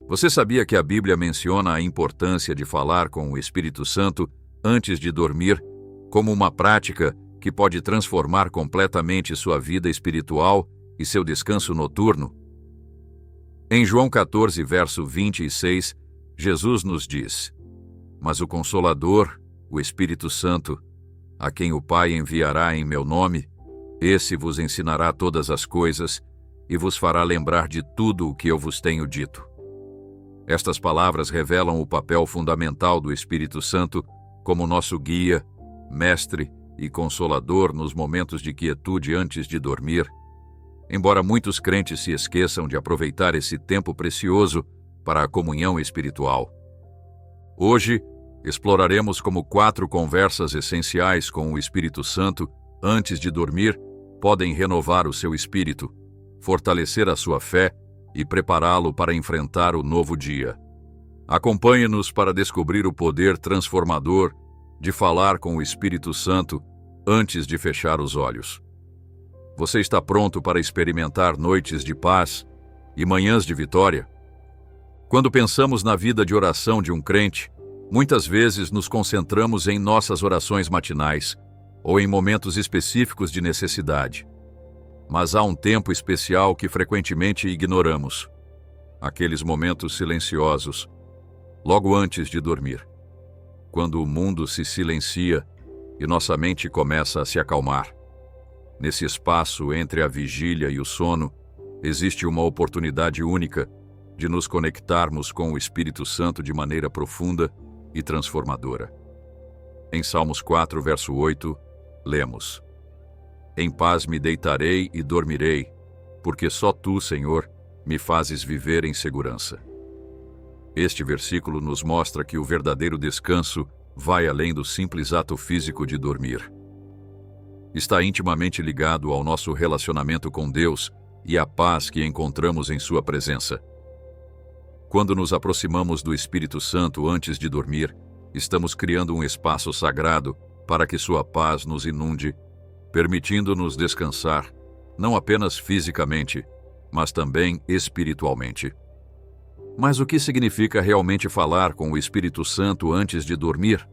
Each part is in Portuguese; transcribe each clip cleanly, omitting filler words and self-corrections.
Você sabia que a Bíblia menciona a importância de falar com o Espírito Santo antes de dormir como uma prática que pode transformar completamente sua vida espiritual e seu descanso noturno? Em João 14, verso 26, Jesus nos diz: "Mas o Consolador, o Espírito Santo, a quem o Pai enviará em meu nome, esse vos ensinará todas as coisas e vos fará lembrar de tudo o que eu vos tenho dito." Estas palavras revelam o papel fundamental do Espírito Santo como nosso guia, mestre e consolador nos momentos de quietude antes de dormir, embora muitos crentes se esqueçam de aproveitar esse tempo precioso para a comunhão espiritual. Hoje, exploraremos como 4 conversas essenciais com o Espírito Santo antes de dormir podem renovar o seu espírito, fortalecer a sua fé e prepará-lo para enfrentar o novo dia. Acompanhe-nos para descobrir o poder transformador de falar com o Espírito Santo antes de fechar os olhos. Você está pronto para experimentar noites de paz e manhãs de vitória? Quando pensamos na vida de oração de um crente, muitas vezes nos concentramos em nossas orações matinais ou em momentos específicos de necessidade. Mas há um tempo especial que frequentemente ignoramos: aqueles momentos silenciosos, logo antes de dormir, quando o mundo se silencia e nossa mente começa a se acalmar. Nesse espaço entre a vigília e o sono, existe uma oportunidade única de nos conectarmos com o Espírito Santo de maneira profunda e transformadora. Em Salmos 4, verso 8, lemos: "Em paz me deitarei e dormirei, porque só Tu, Senhor, me fazes viver em segurança." Este versículo nos mostra que o verdadeiro descanso vai além do simples ato físico de dormir. Está intimamente ligado ao nosso relacionamento com Deus e à paz que encontramos em Sua presença. Quando nos aproximamos do Espírito Santo antes de dormir, estamos criando um espaço sagrado para que Sua paz nos inunde, permitindo-nos descansar, não apenas fisicamente, mas também espiritualmente. Mas o que significa realmente falar com o Espírito Santo antes de dormir?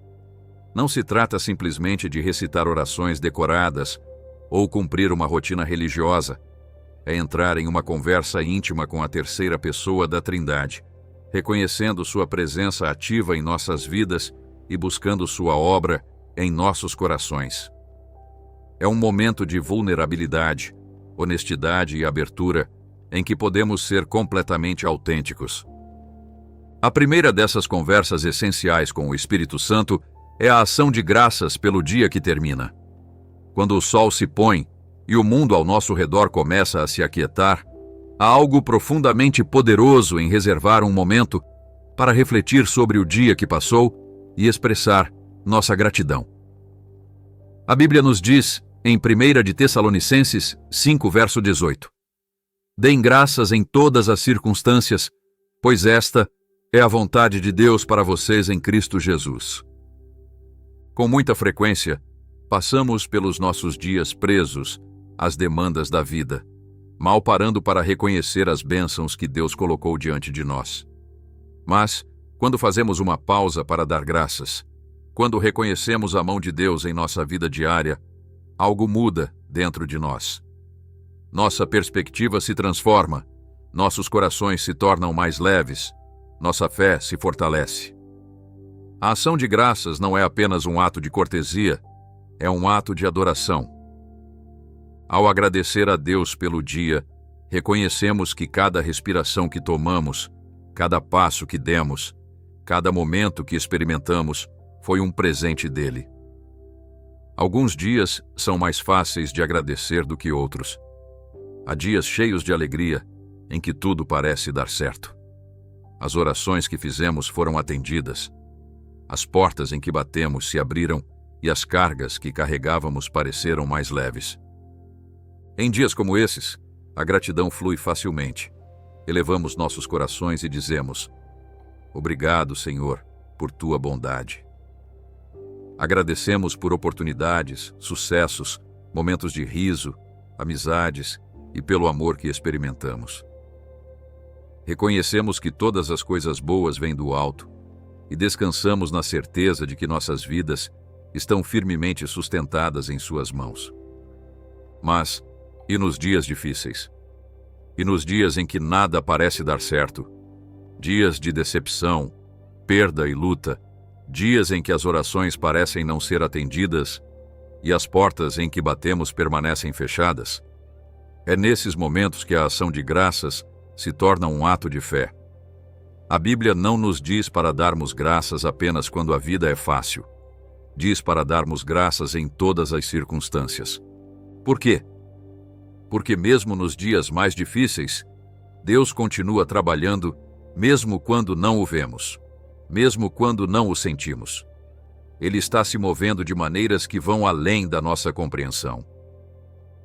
Não se trata simplesmente de recitar orações decoradas ou cumprir uma rotina religiosa. É entrar em uma conversa íntima com a terceira pessoa da Trindade, reconhecendo Sua presença ativa em nossas vidas e buscando Sua obra em nossos corações. É um momento de vulnerabilidade, honestidade e abertura em que podemos ser completamente autênticos. A primeira dessas conversas essenciais com o Espírito Santo é a ação de graças pelo dia que termina. Quando o sol se põe e o mundo ao nosso redor começa a se aquietar, há algo profundamente poderoso em reservar um momento para refletir sobre o dia que passou e expressar nossa gratidão. A Bíblia nos diz, em 1 de Tessalonicenses 5, verso 18: "Deem graças em todas as circunstâncias, pois esta é a vontade de Deus para vocês em Cristo Jesus." Com muita frequência, passamos pelos nossos dias presos às demandas da vida, mal parando para reconhecer as bênçãos que Deus colocou diante de nós. Mas, quando fazemos uma pausa para dar graças, quando reconhecemos a mão de Deus em nossa vida diária, algo muda dentro de nós. Nossa perspectiva se transforma, nossos corações se tornam mais leves, nossa fé se fortalece. A ação de graças não é apenas um ato de cortesia, é um ato de adoração. Ao agradecer a Deus pelo dia, reconhecemos que cada respiração que tomamos, cada passo que demos, cada momento que experimentamos, foi um presente dele. Alguns dias são mais fáceis de agradecer do que outros. Há dias cheios de alegria, em que tudo parece dar certo. As orações que fizemos foram atendidas. As portas em que batemos se abriram e as cargas que carregávamos pareceram mais leves. Em dias como esses, a gratidão flui facilmente. Elevamos nossos corações e dizemos: "Obrigado, Senhor, por Tua bondade." Agradecemos por oportunidades, sucessos, momentos de riso, amizades e pelo amor que experimentamos. Reconhecemos que todas as coisas boas vêm do alto e descansamos na certeza de que nossas vidas estão firmemente sustentadas em suas mãos. Mas, e nos dias difíceis? E nos dias em que nada parece dar certo? Dias de decepção, perda e luta, dias em que as orações parecem não ser atendidas e as portas em que batemos permanecem fechadas? É nesses momentos que a ação de graças se torna um ato de fé. A Bíblia não nos diz para darmos graças apenas quando a vida é fácil. Diz para darmos graças em todas as circunstâncias. Por quê? Porque mesmo nos dias mais difíceis, Deus continua trabalhando, mesmo quando não o vemos, mesmo quando não o sentimos. Ele está se movendo de maneiras que vão além da nossa compreensão.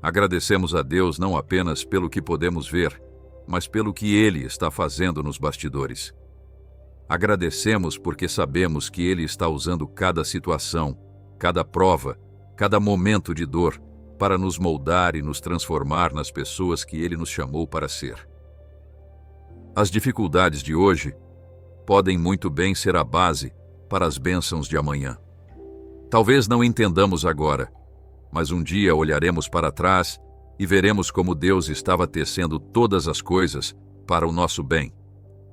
Agradecemos a Deus não apenas pelo que podemos ver, mas pelo que Ele está fazendo nos bastidores. Agradecemos porque sabemos que Ele está usando cada situação, cada prova, cada momento de dor, para nos moldar e nos transformar nas pessoas que Ele nos chamou para ser. As dificuldades de hoje podem muito bem ser a base para as bênçãos de amanhã. Talvez não entendamos agora, mas um dia olharemos para trás e veremos como Deus estava tecendo todas as coisas para o nosso bem,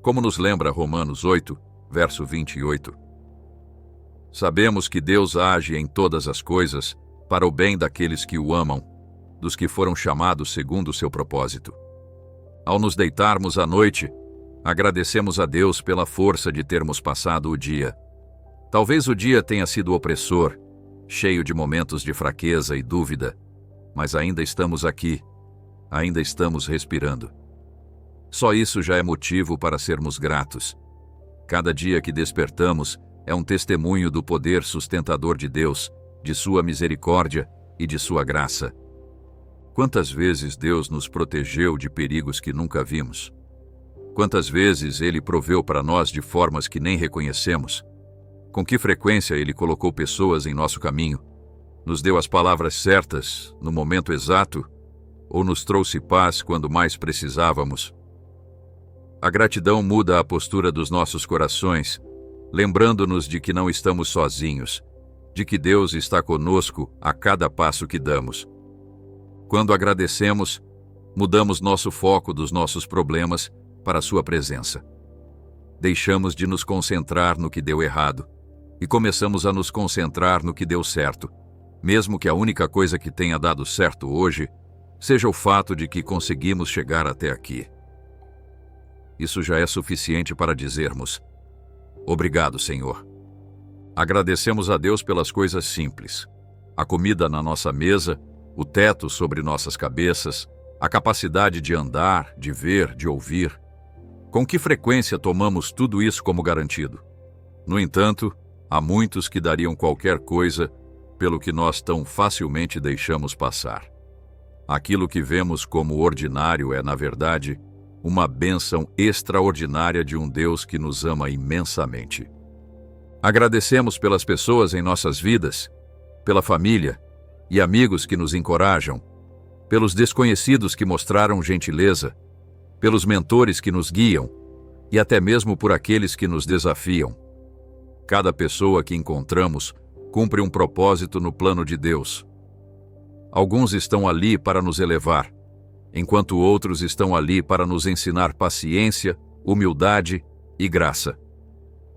como nos lembra Romanos 8, verso 28. Sabemos que Deus age em todas as coisas para o bem daqueles que o amam, dos que foram chamados segundo o seu propósito. Ao nos deitarmos à noite, agradecemos a Deus pela força de termos passado o dia. Talvez o dia tenha sido opressor, cheio de momentos de fraqueza e dúvida, mas ainda estamos aqui, ainda estamos respirando. Só isso já é motivo para sermos gratos. Cada dia que despertamos é um testemunho do poder sustentador de Deus, de sua misericórdia e de sua graça. Quantas vezes Deus nos protegeu de perigos que nunca vimos? Quantas vezes Ele proveu para nós de formas que nem reconhecemos? Com que frequência Ele colocou pessoas em nosso caminho, nos deu as palavras certas no momento exato ou nos trouxe paz quando mais precisávamos? A gratidão muda a postura dos nossos corações, lembrando-nos de que não estamos sozinhos, de que Deus está conosco a cada passo que damos. Quando agradecemos, mudamos nosso foco dos nossos problemas para a sua presença. Deixamos de nos concentrar no que deu errado e começamos a nos concentrar no que deu certo, mesmo que a única coisa que tenha dado certo hoje seja o fato de que conseguimos chegar até aqui. Isso já é suficiente para dizermos: obrigado, Senhor. Agradecemos a Deus pelas coisas simples: a comida na nossa mesa, o teto sobre nossas cabeças, a capacidade de andar, de ver, de ouvir. Com que frequência tomamos tudo isso como garantido? No entanto, há muitos que dariam qualquer coisa pelo que nós tão facilmente deixamos passar. Aquilo que vemos como ordinário é, na verdade, uma bênção extraordinária de um Deus que nos ama imensamente. Agradecemos pelas pessoas em nossas vidas, pela família e amigos que nos encorajam, pelos desconhecidos que mostraram gentileza, pelos mentores que nos guiam e até mesmo por aqueles que nos desafiam. Cada pessoa que encontramos cumpre um propósito no plano de Deus. Alguns estão ali para nos elevar, enquanto outros estão ali para nos ensinar paciência, humildade e graça.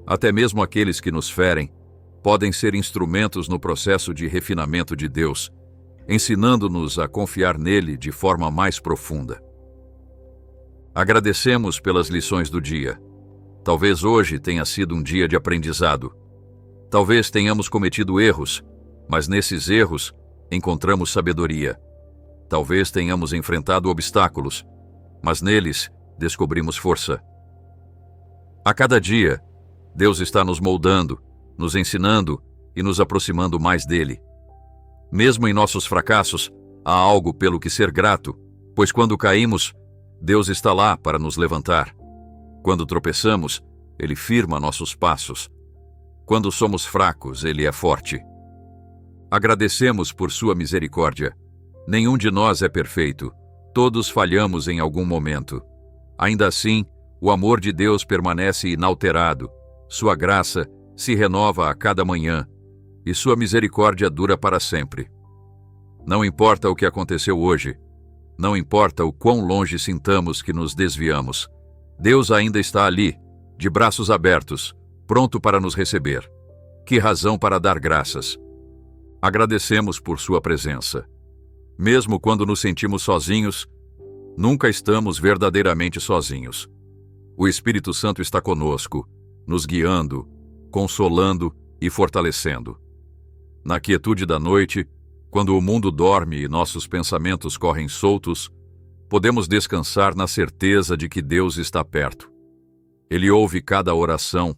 Até mesmo aqueles que nos ferem podem ser instrumentos no processo de refinamento de Deus, ensinando-nos a confiar nele de forma mais profunda. Agradecemos pelas lições do dia. Talvez hoje tenha sido um dia de aprendizado. Talvez tenhamos cometido erros, mas nesses erros encontramos sabedoria. Talvez tenhamos enfrentado obstáculos, mas neles descobrimos força. A cada dia, Deus está nos moldando, nos ensinando e nos aproximando mais dele. Mesmo em nossos fracassos, há algo pelo que ser grato, pois quando caímos, Deus está lá para nos levantar. Quando tropeçamos, Ele firma nossos passos. Quando somos fracos, Ele é forte. Agradecemos por sua misericórdia. Nenhum de nós é perfeito. Todos falhamos em algum momento. Ainda assim, O amor de Deus permanece inalterado, sua graça se renova a cada manhã e sua misericórdia dura para sempre. Não importa o que aconteceu hoje, não importa o quão longe sintamos que nos desviamos, Deus ainda está ali, de braços abertos, pronto para nos receber. Que razão para dar graças! Agradecemos por sua presença. Mesmo quando nos sentimos sozinhos, nunca estamos verdadeiramente sozinhos. O Espírito Santo está conosco, nos guiando, consolando e fortalecendo. Na quietude da noite, quando o mundo dorme e nossos pensamentos correm soltos, podemos descansar na certeza de que Deus está perto. Ele ouve cada oração,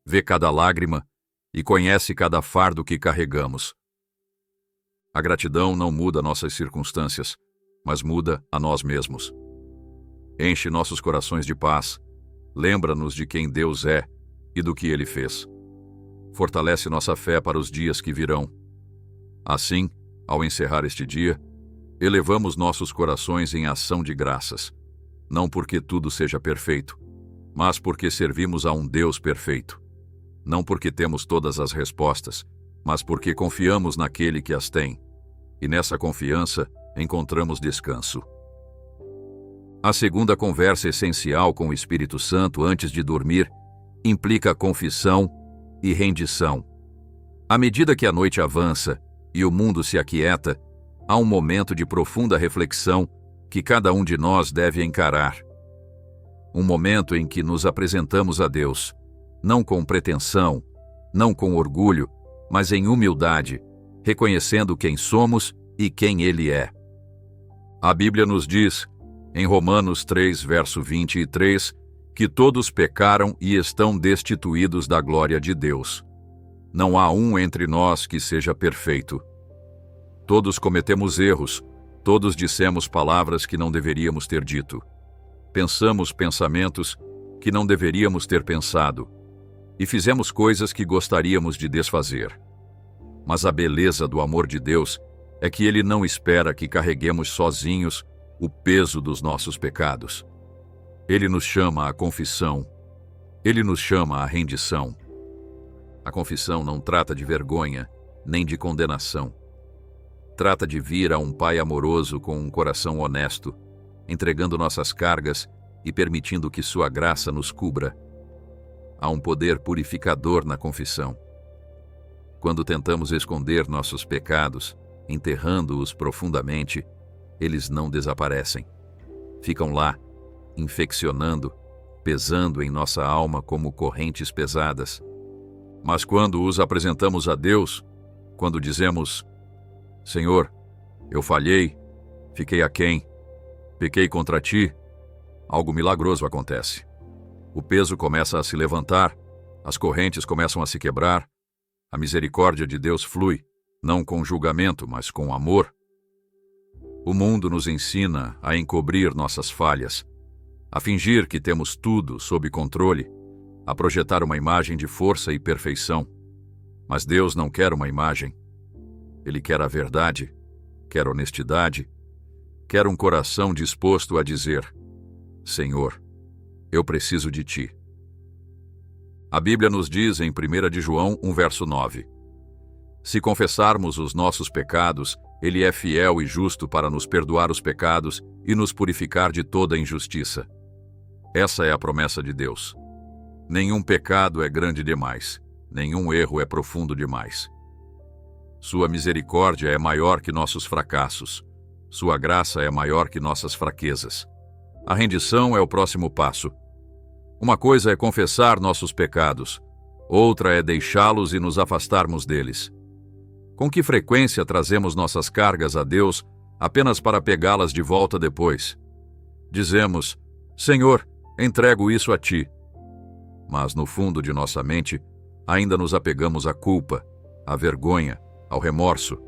vê cada lágrima e conhece cada fardo que carregamos. A gratidão não muda nossas circunstâncias, mas muda a nós mesmos. Enche nossos corações de paz, lembra-nos de quem Deus é e do que Ele fez. Fortalece nossa fé para os dias que virão. Assim, ao encerrar este dia, elevamos nossos corações em ação de graças, não porque tudo seja perfeito, mas porque servimos a um Deus perfeito. Não porque temos todas as respostas, mas porque confiamos naquele que as tem, e nessa confiança encontramos descanso. A segunda conversa essencial com o Espírito Santo antes de dormir implica confissão e rendição. À medida que a noite avança e o mundo se aquieta, há um momento de profunda reflexão que cada um de nós deve encarar. Um momento em que nos apresentamos a Deus, não com pretensão, não com orgulho, mas em humildade, reconhecendo quem somos e quem Ele é. A Bíblia nos diz, em Romanos 3, verso 23, que todos pecaram e estão destituídos da glória de Deus. Não há um entre nós que seja perfeito. Todos cometemos erros, todos dissemos palavras que não deveríamos ter dito. Pensamos pensamentos que não deveríamos ter pensado. E fizemos coisas que gostaríamos de desfazer. Mas a beleza do amor de Deus é que Ele não espera que carreguemos sozinhos o peso dos nossos pecados. Ele nos chama à confissão. Ele nos chama à rendição. A confissão não trata de vergonha, nem de condenação. Trata de vir a um Pai amoroso com um coração honesto, entregando nossas cargas e permitindo que sua graça nos cubra. Há um poder purificador na confissão. Quando tentamos esconder nossos pecados, enterrando-os profundamente, eles não desaparecem. Ficam lá, infeccionando, pesando em nossa alma como correntes pesadas. Mas quando os apresentamos a Deus, quando dizemos, Senhor, eu falhei, fiquei aquém, pequei contra Ti, algo milagroso acontece. O peso começa a se levantar, as correntes começam a se quebrar, a misericórdia de Deus flui, não com julgamento, mas com amor. O mundo nos ensina a encobrir nossas falhas, a fingir que temos tudo sob controle, a projetar uma imagem de força e perfeição. Mas Deus não quer uma imagem. Ele quer a verdade, quer honestidade, quer um coração disposto a dizer, Senhor, eu preciso de Ti. A Bíblia nos diz em 1 de João 1, verso 9, se confessarmos os nossos pecados, Ele é fiel e justo para nos perdoar os pecados e nos purificar de toda injustiça. Essa é a promessa de Deus. Nenhum pecado é grande demais, nenhum erro é profundo demais. Sua misericórdia é maior que nossos fracassos, sua graça é maior que nossas fraquezas. A rendição é o próximo passo. Uma coisa é confessar nossos pecados, outra é deixá-los e nos afastarmos deles. Com que frequência trazemos nossas cargas a Deus apenas para pegá-las de volta depois? Dizemos, Senhor, entrego isso a Ti. Mas no fundo de nossa mente, ainda nos apegamos à culpa, à vergonha, ao remorso.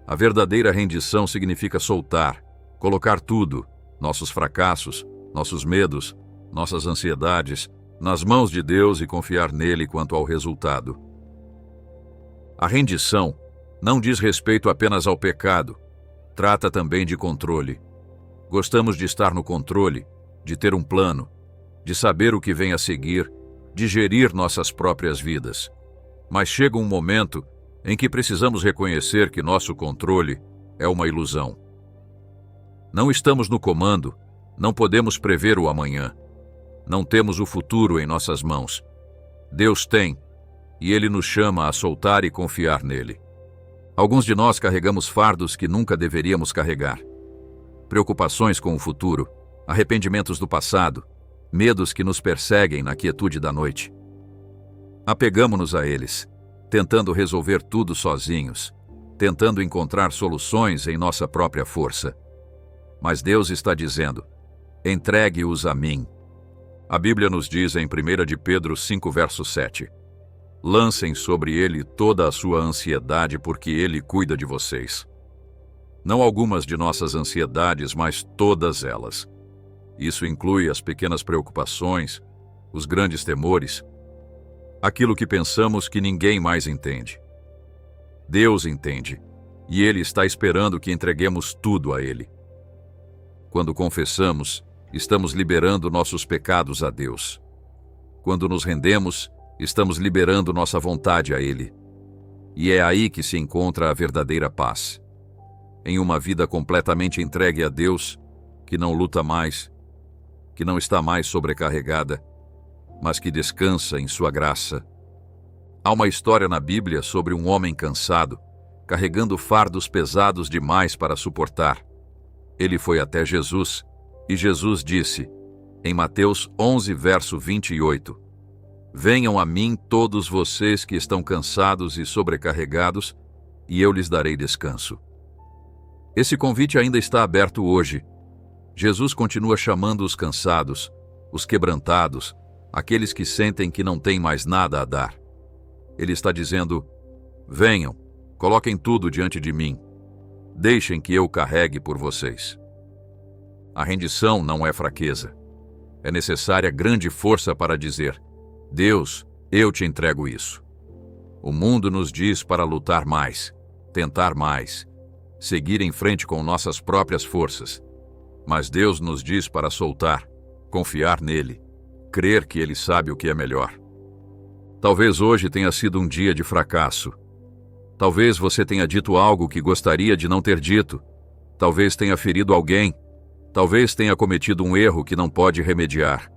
A verdadeira rendição significa soltar, colocar tudo, nossos fracassos, nossos medos, nossas ansiedades, nas mãos de Deus e confiar nele quanto ao resultado. A rendição não diz respeito apenas ao pecado, trata também de controle. Gostamos de estar no controle, de ter um plano. de saber o que vem a seguir, de gerir nossas próprias vidas. Mas chega um momento em que precisamos reconhecer que nosso controle é uma ilusão. Não estamos no comando, não podemos prever o amanhã. Não temos o futuro em nossas mãos. Deus tem, e Ele nos chama a soltar e confiar nele. Alguns de nós carregamos fardos que nunca deveríamos carregar. Preocupações com o futuro, arrependimentos do passado, medos que nos perseguem na quietude da noite. Apegamo-nos a eles, tentando resolver tudo sozinhos, tentando encontrar soluções em nossa própria força. Mas Deus está dizendo: entregue-os a mim. A Bíblia nos diz em 1 de Pedro 5, verso 7, lancem sobre ele toda a sua ansiedade, porque ele cuida de vocês. Não algumas de nossas ansiedades, mas todas elas. Isso inclui as pequenas preocupações, os grandes temores, aquilo que pensamos que ninguém mais entende. Deus entende, e Ele está esperando que entreguemos tudo a Ele. Quando confessamos, estamos liberando nossos pecados a Deus. Quando nos rendemos, estamos liberando nossa vontade a Ele. E é aí que se encontra a verdadeira paz. Em uma vida completamente entregue a Deus, que não luta mais, que não está mais sobrecarregada, mas que descansa em sua graça. Há uma história na Bíblia sobre um homem cansado, carregando fardos pesados demais para suportar. Ele foi até Jesus, e Jesus disse, em Mateus 11, verso 28, venham a mim todos vocês que estão cansados e sobrecarregados, e eu lhes darei descanso. Esse convite ainda está aberto hoje. Jesus continua chamando os cansados, os quebrantados, aqueles que sentem que não têm mais nada a dar. Ele está dizendo, venham, coloquem tudo diante de mim. Deixem que eu carregue por vocês. A rendição não é fraqueza. É necessária grande força para dizer, Deus, eu te entrego isso. O mundo nos diz para lutar mais, tentar mais, seguir em frente com nossas próprias forças. Mas Deus nos diz para soltar, confiar nele, crer que Ele sabe o que é melhor. Talvez hoje tenha sido um dia de fracasso. Talvez você tenha dito algo que gostaria de não ter dito. Talvez tenha ferido alguém. Talvez tenha cometido um erro que não pode remediar.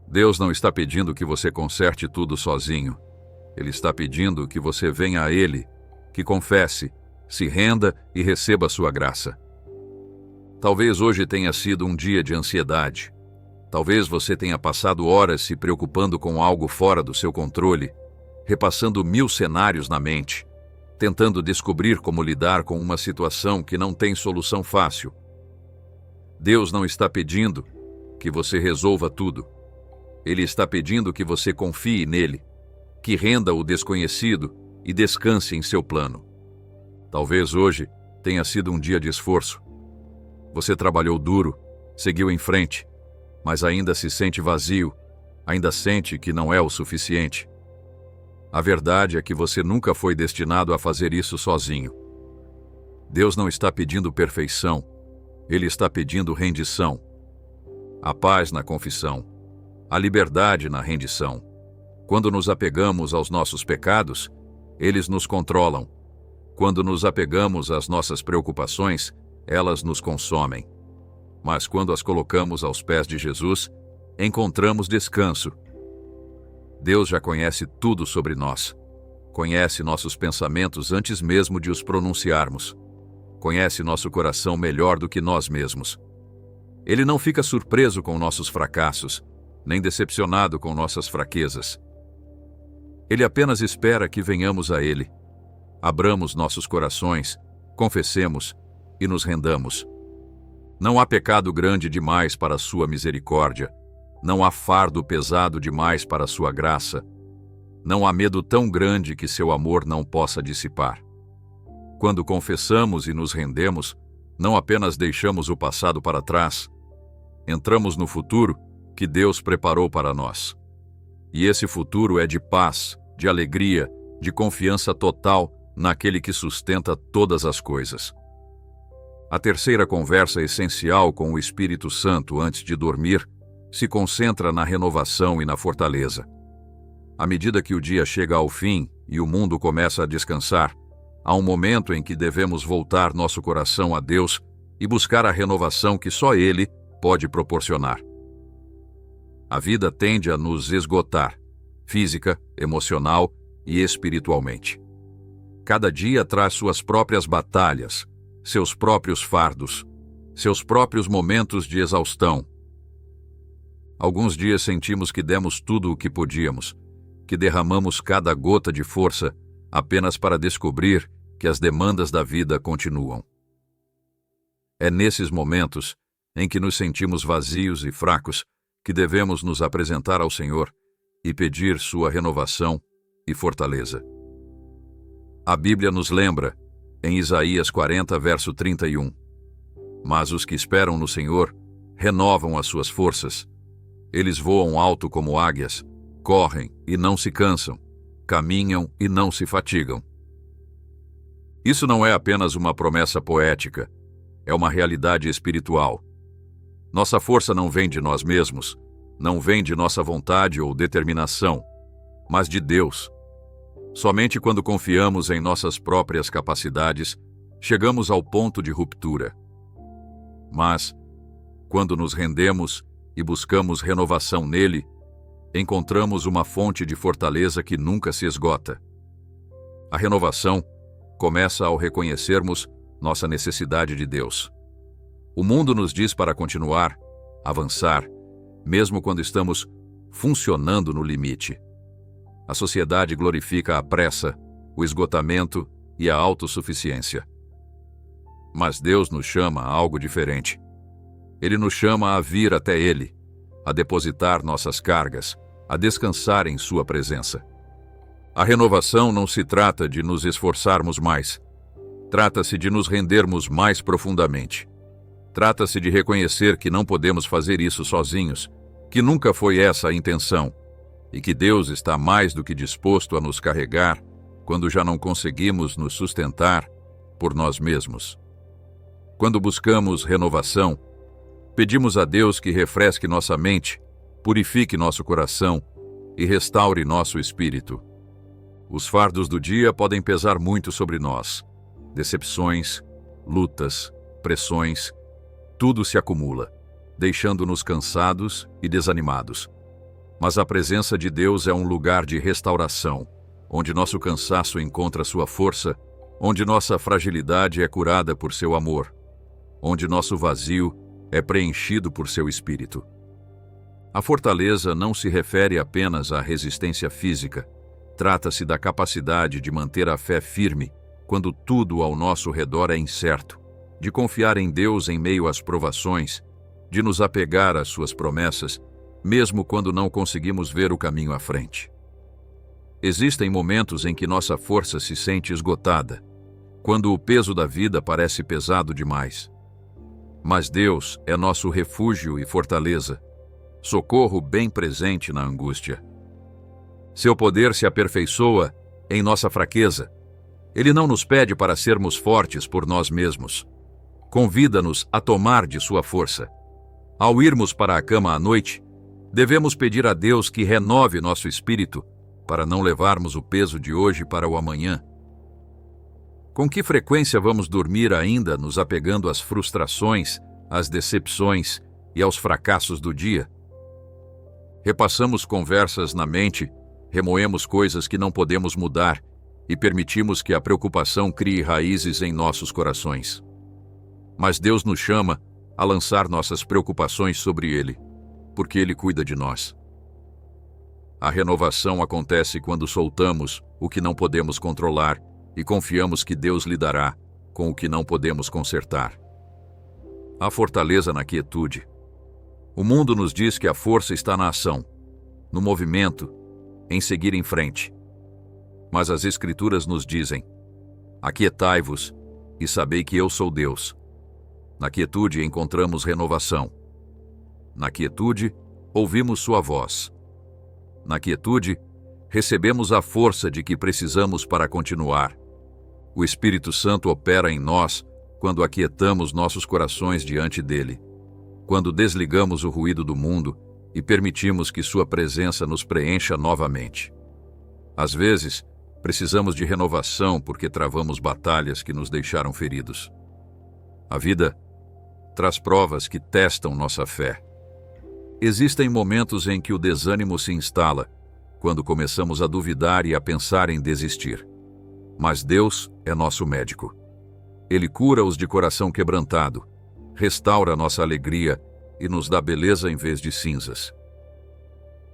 Deus não está pedindo que você conserte tudo sozinho. Ele está pedindo que você venha a Ele, que confesse, se renda e receba a sua graça. Talvez hoje tenha sido um dia de ansiedade. Talvez você tenha passado horas se preocupando com algo fora do seu controle, repassando 1000 cenários na mente, tentando descobrir como lidar com uma situação que não tem solução fácil. Deus não está pedindo que você resolva tudo. Ele está pedindo que você confie nele, que renda o desconhecido e descanse em seu plano. Talvez hoje tenha sido um dia de esforço. Você trabalhou duro, seguiu em frente, mas ainda se sente vazio, ainda sente que não é o suficiente. A verdade é que você nunca foi destinado a fazer isso sozinho. Deus não está pedindo perfeição, Ele está pedindo rendição. A paz na confissão, a liberdade na rendição. Quando nos apegamos aos nossos pecados, eles nos controlam. Quando nos apegamos às nossas preocupações, elas nos consomem. Mas quando as colocamos aos pés de Jesus, encontramos descanso. Deus já conhece tudo sobre nós. Conhece nossos pensamentos antes mesmo de os pronunciarmos. Conhece nosso coração melhor do que nós mesmos. Ele não fica surpreso com nossos fracassos, nem decepcionado com nossas fraquezas. Ele apenas espera que venhamos a Ele. Abramos nossos corações, confessemos e nos rendamos. Não há pecado grande demais para a sua misericórdia. Não há fardo pesado demais para a sua graça. Não há medo tão grande que seu amor não possa dissipar. Quando confessamos e nos rendemos, não apenas deixamos o passado para trás, entramos no futuro que Deus preparou para nós. E esse futuro é de paz, de alegria, de confiança total naquele que sustenta todas as coisas. A terceira conversa essencial com o Espírito Santo antes de dormir se concentra na renovação e na fortaleza. À medida que o dia chega ao fim e o mundo começa a descansar, há um momento em que devemos voltar nosso coração a Deus e buscar a renovação que só Ele pode proporcionar. A vida tende a nos esgotar, física, emocional e espiritualmente. Cada dia traz suas próprias batalhas, seus próprios fardos, seus próprios momentos de exaustão. Alguns dias sentimos que demos tudo o que podíamos, que derramamos cada gota de força apenas para descobrir que as demandas da vida continuam. É nesses momentos em que nos sentimos vazios e fracos que devemos nos apresentar ao Senhor e pedir sua renovação e fortaleza. A Bíblia nos lembra, em Isaías 40, verso 31, mas os que esperam no Senhor renovam as suas forças. Eles voam alto como águias, correm e não se cansam, caminham e não se fatigam. Isso não é apenas uma promessa poética, é uma realidade espiritual. Nossa força não vem de nós mesmos, não vem de nossa vontade ou determinação, mas de Deus. Somente quando confiamos em nossas próprias capacidades, chegamos ao ponto de ruptura. Mas, quando nos rendemos e buscamos renovação nele, encontramos uma fonte de fortaleza que nunca se esgota. A renovação começa ao reconhecermos nossa necessidade de Deus. O mundo nos diz para continuar, avançar, mesmo quando estamos funcionando no limite. A sociedade glorifica a pressa, o esgotamento e a autossuficiência. Mas Deus nos chama a algo diferente. Ele nos chama a vir até Ele, a depositar nossas cargas, a descansar em Sua presença. A renovação não se trata de nos esforçarmos mais. Trata-se de nos rendermos mais profundamente. Trata-se de reconhecer que não podemos fazer isso sozinhos, que nunca foi essa a intenção, e que Deus está mais do que disposto a nos carregar quando já não conseguimos nos sustentar por nós mesmos. Quando buscamos renovação, pedimos a Deus que refresque nossa mente, purifique nosso coração e restaure nosso espírito. Os fardos do dia podem pesar muito sobre nós. Decepções, lutas, pressões, tudo se acumula, deixando-nos cansados e desanimados. Mas a presença de Deus é um lugar de restauração, onde nosso cansaço encontra sua força, onde nossa fragilidade é curada por seu amor, onde nosso vazio é preenchido por seu espírito. A fortaleza não se refere apenas à resistência física. Trata-se da capacidade de manter a fé firme quando tudo ao nosso redor é incerto, de confiar em Deus em meio às provações, de nos apegar às suas promessas, mesmo quando não conseguimos ver o caminho à frente. Existem momentos em que nossa força se sente esgotada, quando o peso da vida parece pesado demais. Mas Deus é nosso refúgio e fortaleza, socorro bem presente na angústia. Seu poder se aperfeiçoa em nossa fraqueza. Ele não nos pede para sermos fortes por nós mesmos. Convida-nos a tomar de sua força. Ao irmos para a cama à noite, devemos pedir a Deus que renove nosso espírito para não levarmos o peso de hoje para o amanhã. Com que frequência vamos dormir ainda nos apegando às frustrações, às decepções e aos fracassos do dia? Repassamos conversas na mente, remoemos coisas que não podemos mudar e permitimos que a preocupação crie raízes em nossos corações. Mas Deus nos chama a lançar nossas preocupações sobre Ele, porque Ele cuida de nós. A renovação acontece quando soltamos o que não podemos controlar e confiamos que Deus lidará com o que não podemos consertar. Há fortaleza na quietude. O mundo nos diz que a força está na ação, no movimento, em seguir em frente. Mas as Escrituras nos dizem: aquietai-vos e sabei que eu sou Deus. Na quietude encontramos renovação. Na quietude, ouvimos sua voz. Na quietude, recebemos a força de que precisamos para continuar. O Espírito Santo opera em nós quando aquietamos nossos corações diante dele, quando desligamos o ruído do mundo e permitimos que sua presença nos preencha novamente. Às vezes, precisamos de renovação porque travamos batalhas que nos deixaram feridos. A vida traz provas que testam nossa fé. Existem momentos em que o desânimo se instala, quando começamos a duvidar e a pensar em desistir. Mas Deus é nosso médico. Ele cura os de coração quebrantado, restaura nossa alegria e nos dá beleza em vez de cinzas.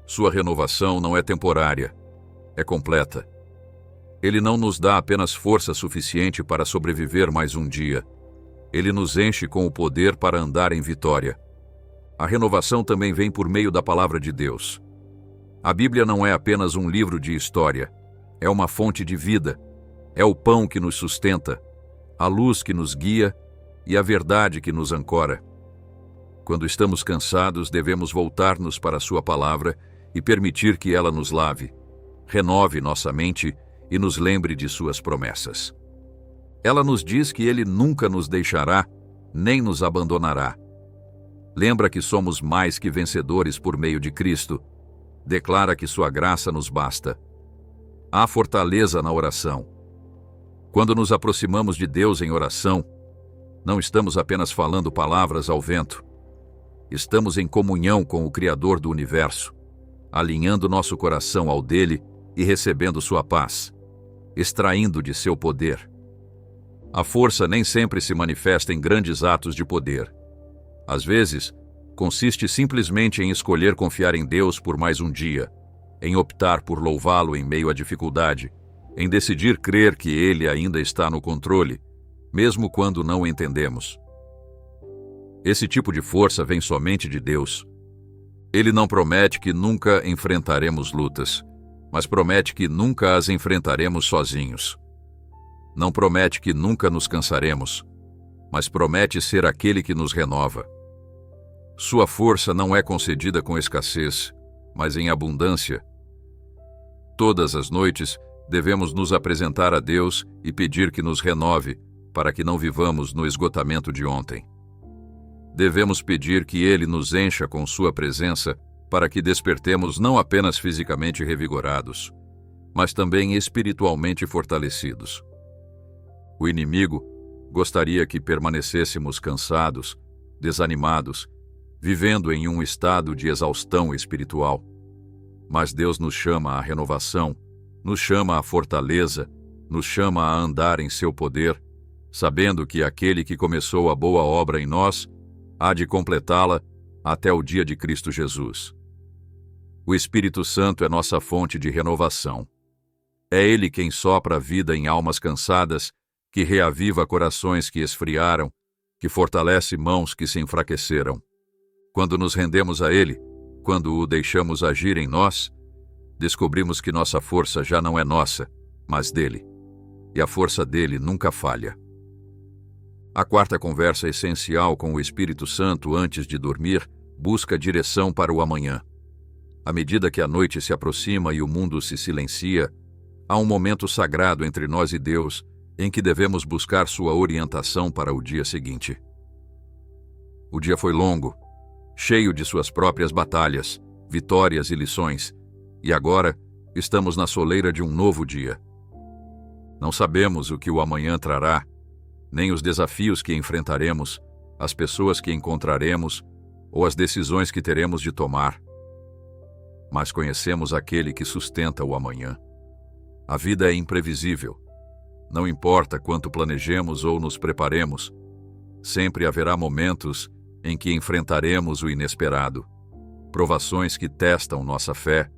Sua renovação não é temporária, é completa. Ele não nos dá apenas força suficiente para sobreviver mais um dia. Ele nos enche com o poder para andar em vitória. A renovação também vem por meio da palavra de Deus. A Bíblia não é apenas um livro de história, é uma fonte de vida, é o pão que nos sustenta, a luz que nos guia e a verdade que nos ancora. Quando estamos cansados, devemos voltar-nos para a sua palavra e permitir que ela nos lave, renove nossa mente e nos lembre de suas promessas. Ela nos diz que Ele nunca nos deixará, nem nos abandonará. Lembra que somos mais que vencedores por meio de Cristo. Declara que sua graça nos basta. Há fortaleza na oração. Quando nos aproximamos de Deus em oração, não estamos apenas falando palavras ao vento. Estamos em comunhão com o Criador do Universo, alinhando nosso coração ao dele e recebendo sua paz, extraindo de seu poder. A força nem sempre se manifesta em grandes atos de poder. Às vezes, consiste simplesmente em escolher confiar em Deus por mais um dia, em optar por louvá-lo em meio à dificuldade, em decidir crer que Ele ainda está no controle, mesmo quando não entendemos. Esse tipo de força vem somente de Deus. Ele não promete que nunca enfrentaremos lutas, mas promete que nunca as enfrentaremos sozinhos. Não promete que nunca nos cansaremos, mas promete ser aquele que nos renova. Sua força não é concedida com escassez, mas em abundância. Todas as noites, devemos nos apresentar a Deus e pedir que nos renove, para que não vivamos no esgotamento de ontem. Devemos pedir que Ele nos encha com sua presença, para que despertemos não apenas fisicamente revigorados, mas também espiritualmente fortalecidos. O inimigo gostaria que permanecêssemos cansados, desanimados, vivendo em um estado de exaustão espiritual. Mas Deus nos chama à renovação, nos chama à fortaleza, nos chama a andar em seu poder, sabendo que aquele que começou a boa obra em nós há de completá-la até o dia de Cristo Jesus. O Espírito Santo é nossa fonte de renovação. É Ele quem sopra a vida em almas cansadas, que reaviva corações que esfriaram, que fortalece mãos que se enfraqueceram. Quando nos rendemos a Ele, quando o deixamos agir em nós, descobrimos que nossa força já não é nossa, mas dele. E a força dele nunca falha. A quarta conversa essencial com o Espírito Santo antes de dormir busca direção para o amanhã. À medida que a noite se aproxima e o mundo se silencia, há um momento sagrado entre nós e Deus em que devemos buscar sua orientação para o dia seguinte. O dia foi longo, cheio de suas próprias batalhas, vitórias e lições, e agora estamos na soleira de um novo dia. Não sabemos o que o amanhã trará, nem os desafios que enfrentaremos, as pessoas que encontraremos ou as decisões que teremos de tomar. Mas conhecemos aquele que sustenta o amanhã. A vida é imprevisível. Não importa quanto planejemos ou nos preparemos, sempre haverá momentos em que enfrentaremos o inesperado, provações que testam nossa fé,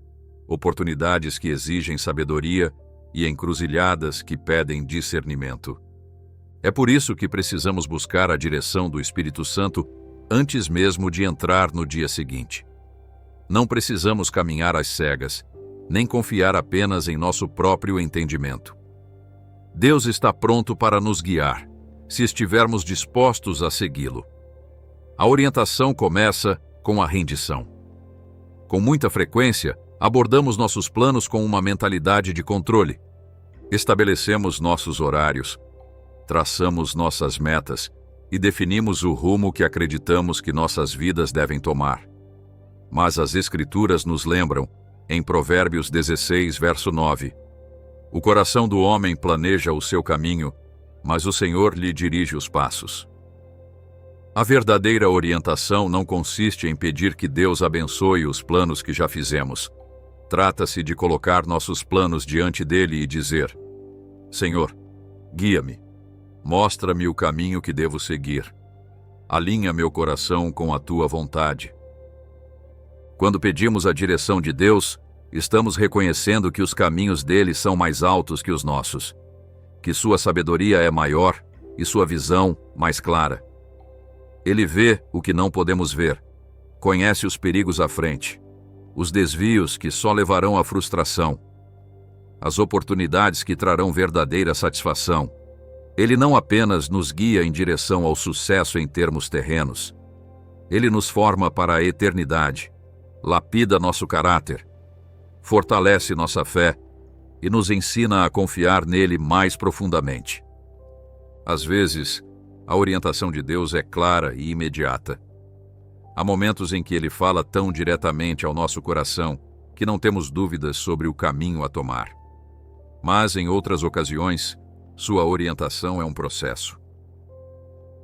oportunidades que exigem sabedoria e encruzilhadas que pedem discernimento. É por isso que precisamos buscar a direção do Espírito Santo antes mesmo de entrar no dia seguinte. Não precisamos caminhar às cegas, nem confiar apenas em nosso próprio entendimento. Deus está pronto para nos guiar, se estivermos dispostos a segui-lo. A orientação começa com a rendição. Com muita frequência, abordamos nossos planos com uma mentalidade de controle. Estabelecemos nossos horários, traçamos nossas metas e definimos o rumo que acreditamos que nossas vidas devem tomar. Mas as Escrituras nos lembram, em Provérbios 16, verso 9, o coração do homem planeja o seu caminho, mas o Senhor lhe dirige os passos. A verdadeira orientação não consiste em pedir que Deus abençoe os planos que já fizemos. Trata-se de colocar nossos planos diante dele e dizer: Senhor, guia-me, mostra-me o caminho que devo seguir. Alinha meu coração com a tua vontade. Quando pedimos a direção de Deus, estamos reconhecendo que os caminhos dele são mais altos que os nossos, que sua sabedoria é maior e sua visão mais clara. Ele vê o que não podemos ver, conhece os perigos à frente, os desvios que só levarão à frustração, as oportunidades que trarão verdadeira satisfação. Ele não apenas nos guia em direção ao sucesso em termos terrenos. Ele nos forma para a eternidade, lapida nosso caráter, fortalece nossa fé e nos ensina a confiar nele mais profundamente. Às vezes, a orientação de Deus é clara e imediata. Há momentos em que ele fala tão diretamente ao nosso coração que não temos dúvidas sobre o caminho a tomar. Mas, em outras ocasiões, sua orientação é um processo.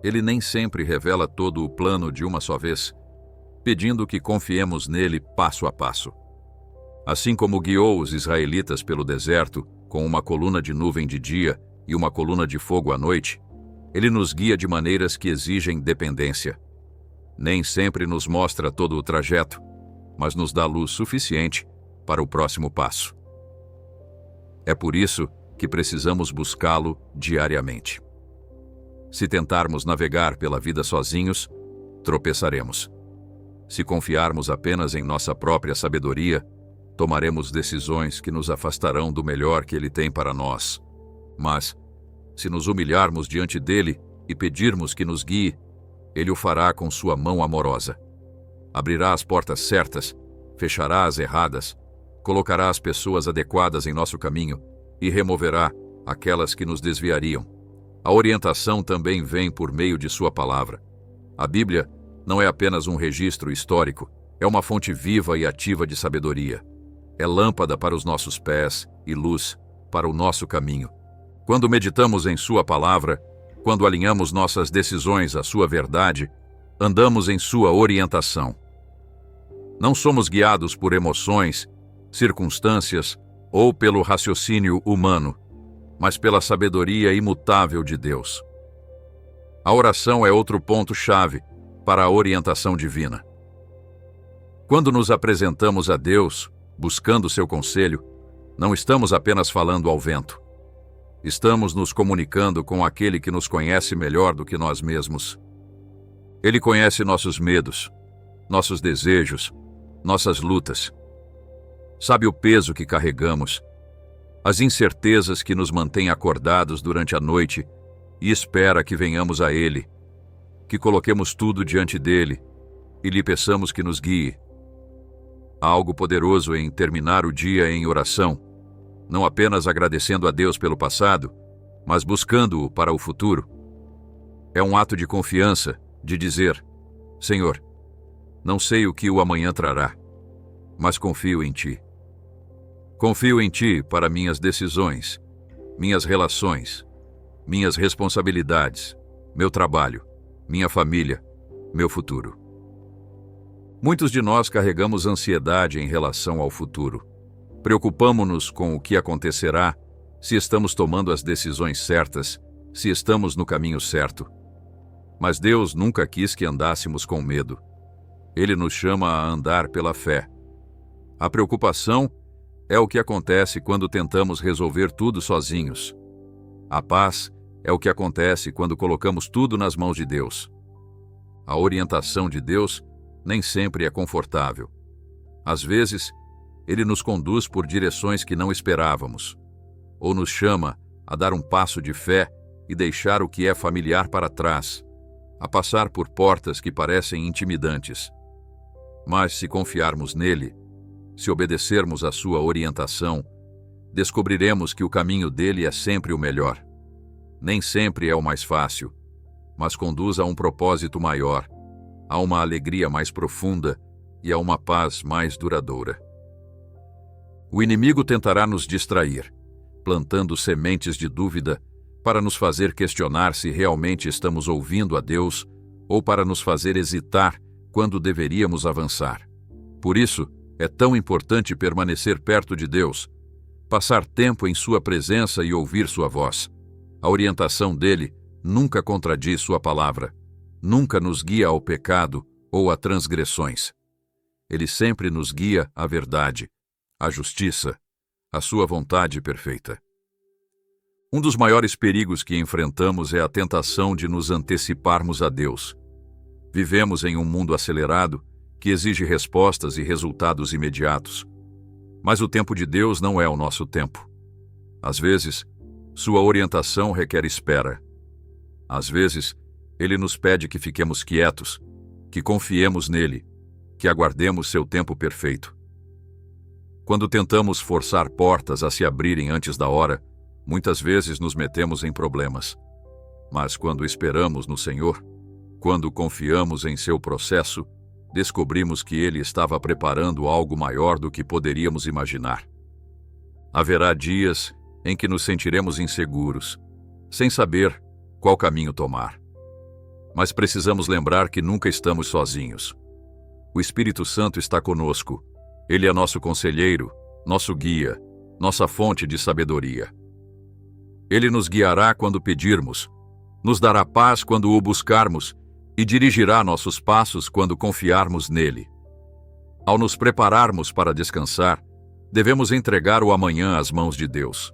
Ele nem sempre revela todo o plano de uma só vez, pedindo que confiemos nele passo a passo. Assim como guiou os israelitas pelo deserto com uma coluna de nuvem de dia e uma coluna de fogo à noite, ele nos guia de maneiras que exigem dependência. Nem sempre nos mostra todo o trajeto, mas nos dá luz suficiente para o próximo passo. É por isso que precisamos buscá-lo diariamente. Se tentarmos navegar pela vida sozinhos, tropeçaremos. Se confiarmos apenas em nossa própria sabedoria, tomaremos decisões que nos afastarão do melhor que ele tem para nós. Mas, se nos humilharmos diante dele e pedirmos que nos guie, ele o fará com sua mão amorosa. Abrirá as portas certas, fechará as erradas, colocará as pessoas adequadas em nosso caminho e removerá aquelas que nos desviariam. A orientação também vem por meio de sua palavra. A Bíblia não é apenas um registro histórico, é uma fonte viva e ativa de sabedoria. É lâmpada para os nossos pés e luz para o nosso caminho. Quando meditamos em sua palavra, quando alinhamos nossas decisões à sua verdade, andamos em sua orientação. Não somos guiados por emoções, circunstâncias ou pelo raciocínio humano, mas pela sabedoria imutável de Deus. A oração é outro ponto-chave para a orientação divina. Quando nos apresentamos a Deus, buscando seu conselho, não estamos apenas falando ao vento. Estamos nos comunicando com aquele que nos conhece melhor do que nós mesmos. Ele conhece nossos medos, nossos desejos, nossas lutas. Sabe o peso que carregamos, as incertezas que nos mantêm acordados durante a noite e espera que venhamos a Ele, que coloquemos tudo diante dele e lhe peçamos que nos guie. Há algo poderoso em terminar o dia em oração, não apenas agradecendo a Deus pelo passado, mas buscando-o para o futuro. É um ato de confiança, de dizer: Senhor, não sei o que o amanhã trará, mas confio em Ti. Confio em Ti para minhas decisões, minhas relações, minhas responsabilidades, meu trabalho, minha família, meu futuro. Muitos de nós carregamos ansiedade em relação ao futuro. Preocupamo-nos com o que acontecerá, se estamos tomando as decisões certas, se estamos no caminho certo. Mas Deus nunca quis que andássemos com medo. Ele nos chama a andar pela fé. A preocupação é o que acontece quando tentamos resolver tudo sozinhos. A paz é o que acontece quando colocamos tudo nas mãos de Deus. A orientação de Deus nem sempre é confortável. Às vezes, Ele nos conduz por direções que não esperávamos, ou nos chama a dar um passo de fé e deixar o que é familiar para trás, a passar por portas que parecem intimidantes. Mas se confiarmos nele, se obedecermos à sua orientação, descobriremos que o caminho dele é sempre o melhor. Nem sempre é o mais fácil, mas conduz a um propósito maior, a uma alegria mais profunda e a uma paz mais duradoura. O inimigo tentará nos distrair, plantando sementes de dúvida para nos fazer questionar se realmente estamos ouvindo a Deus ou para nos fazer hesitar quando deveríamos avançar. Por isso, é tão importante permanecer perto de Deus, passar tempo em sua presença e ouvir sua voz. A orientação dele nunca contradiz sua palavra, nunca nos guia ao pecado ou a transgressões. Ele sempre nos guia à verdade, à justiça, à sua vontade perfeita. Um dos maiores perigos que enfrentamos é a tentação de nos anteciparmos a Deus. Vivemos em um mundo acelerado que exige respostas e resultados imediatos. Mas o tempo de Deus não é o nosso tempo. Às vezes, sua orientação requer espera. Às vezes, ele nos pede que fiquemos quietos, que confiemos nele, que aguardemos seu tempo perfeito. Quando tentamos forçar portas a se abrirem antes da hora, muitas vezes nos metemos em problemas. Mas quando esperamos no Senhor, quando confiamos em seu processo, descobrimos que ele estava preparando algo maior do que poderíamos imaginar. Haverá dias em que nos sentiremos inseguros, sem saber qual caminho tomar. Mas precisamos lembrar que nunca estamos sozinhos. O Espírito Santo está conosco. Ele é nosso conselheiro, nosso guia, nossa fonte de sabedoria. Ele nos guiará quando pedirmos, nos dará paz quando o buscarmos e dirigirá nossos passos quando confiarmos nele. Ao nos prepararmos para descansar, devemos entregar o amanhã às mãos de Deus.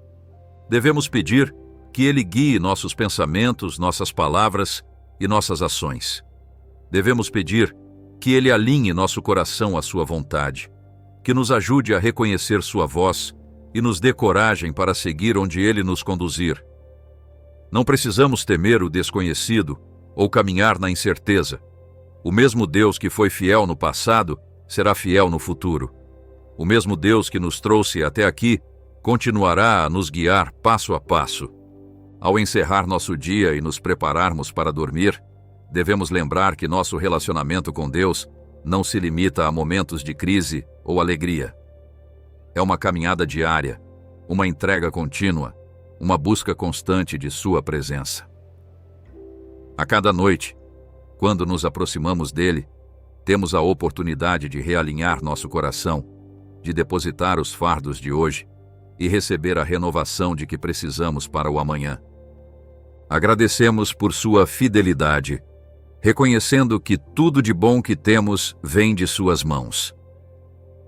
Devemos pedir que ele guie nossos pensamentos, nossas palavras e nossas ações. Devemos pedir que ele alinhe nosso coração à sua vontade, que nos ajude a reconhecer sua voz e nos dê coragem para seguir onde ele nos conduzir. Não precisamos temer o desconhecido ou caminhar na incerteza. O mesmo Deus que foi fiel no passado será fiel no futuro. O mesmo Deus que nos trouxe até aqui continuará a nos guiar passo a passo. Ao encerrar nosso dia e nos prepararmos para dormir, devemos lembrar que nosso relacionamento com Deus não se limita a momentos de crise ou alegria. É uma caminhada diária, uma entrega contínua, uma busca constante de sua presença. A cada noite, quando nos aproximamos dele, temos a oportunidade de realinhar nosso coração, de depositar os fardos de hoje e receber a renovação de que precisamos para o amanhã. Agradecemos por sua fidelidade, reconhecendo que tudo de bom que temos vem de suas mãos.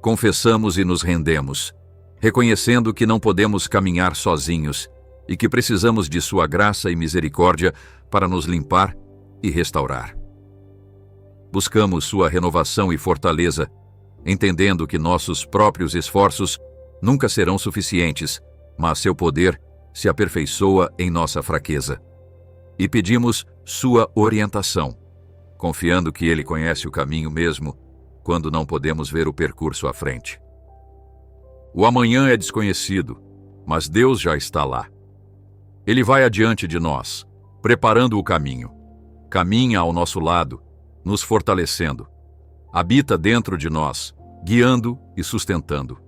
Confessamos e nos rendemos, reconhecendo que não podemos caminhar sozinhos e que precisamos de sua graça e misericórdia para nos limpar e restaurar. Buscamos sua renovação e fortaleza, entendendo que nossos próprios esforços nunca serão suficientes, mas seu poder se aperfeiçoa em nossa fraqueza. E pedimos sua orientação, confiando que ele conhece o caminho mesmo quando não podemos ver o percurso à frente. O amanhã é desconhecido, mas Deus já está lá. Ele vai adiante de nós, preparando o caminho. Caminha ao nosso lado, nos fortalecendo. Habita dentro de nós, guiando e sustentando.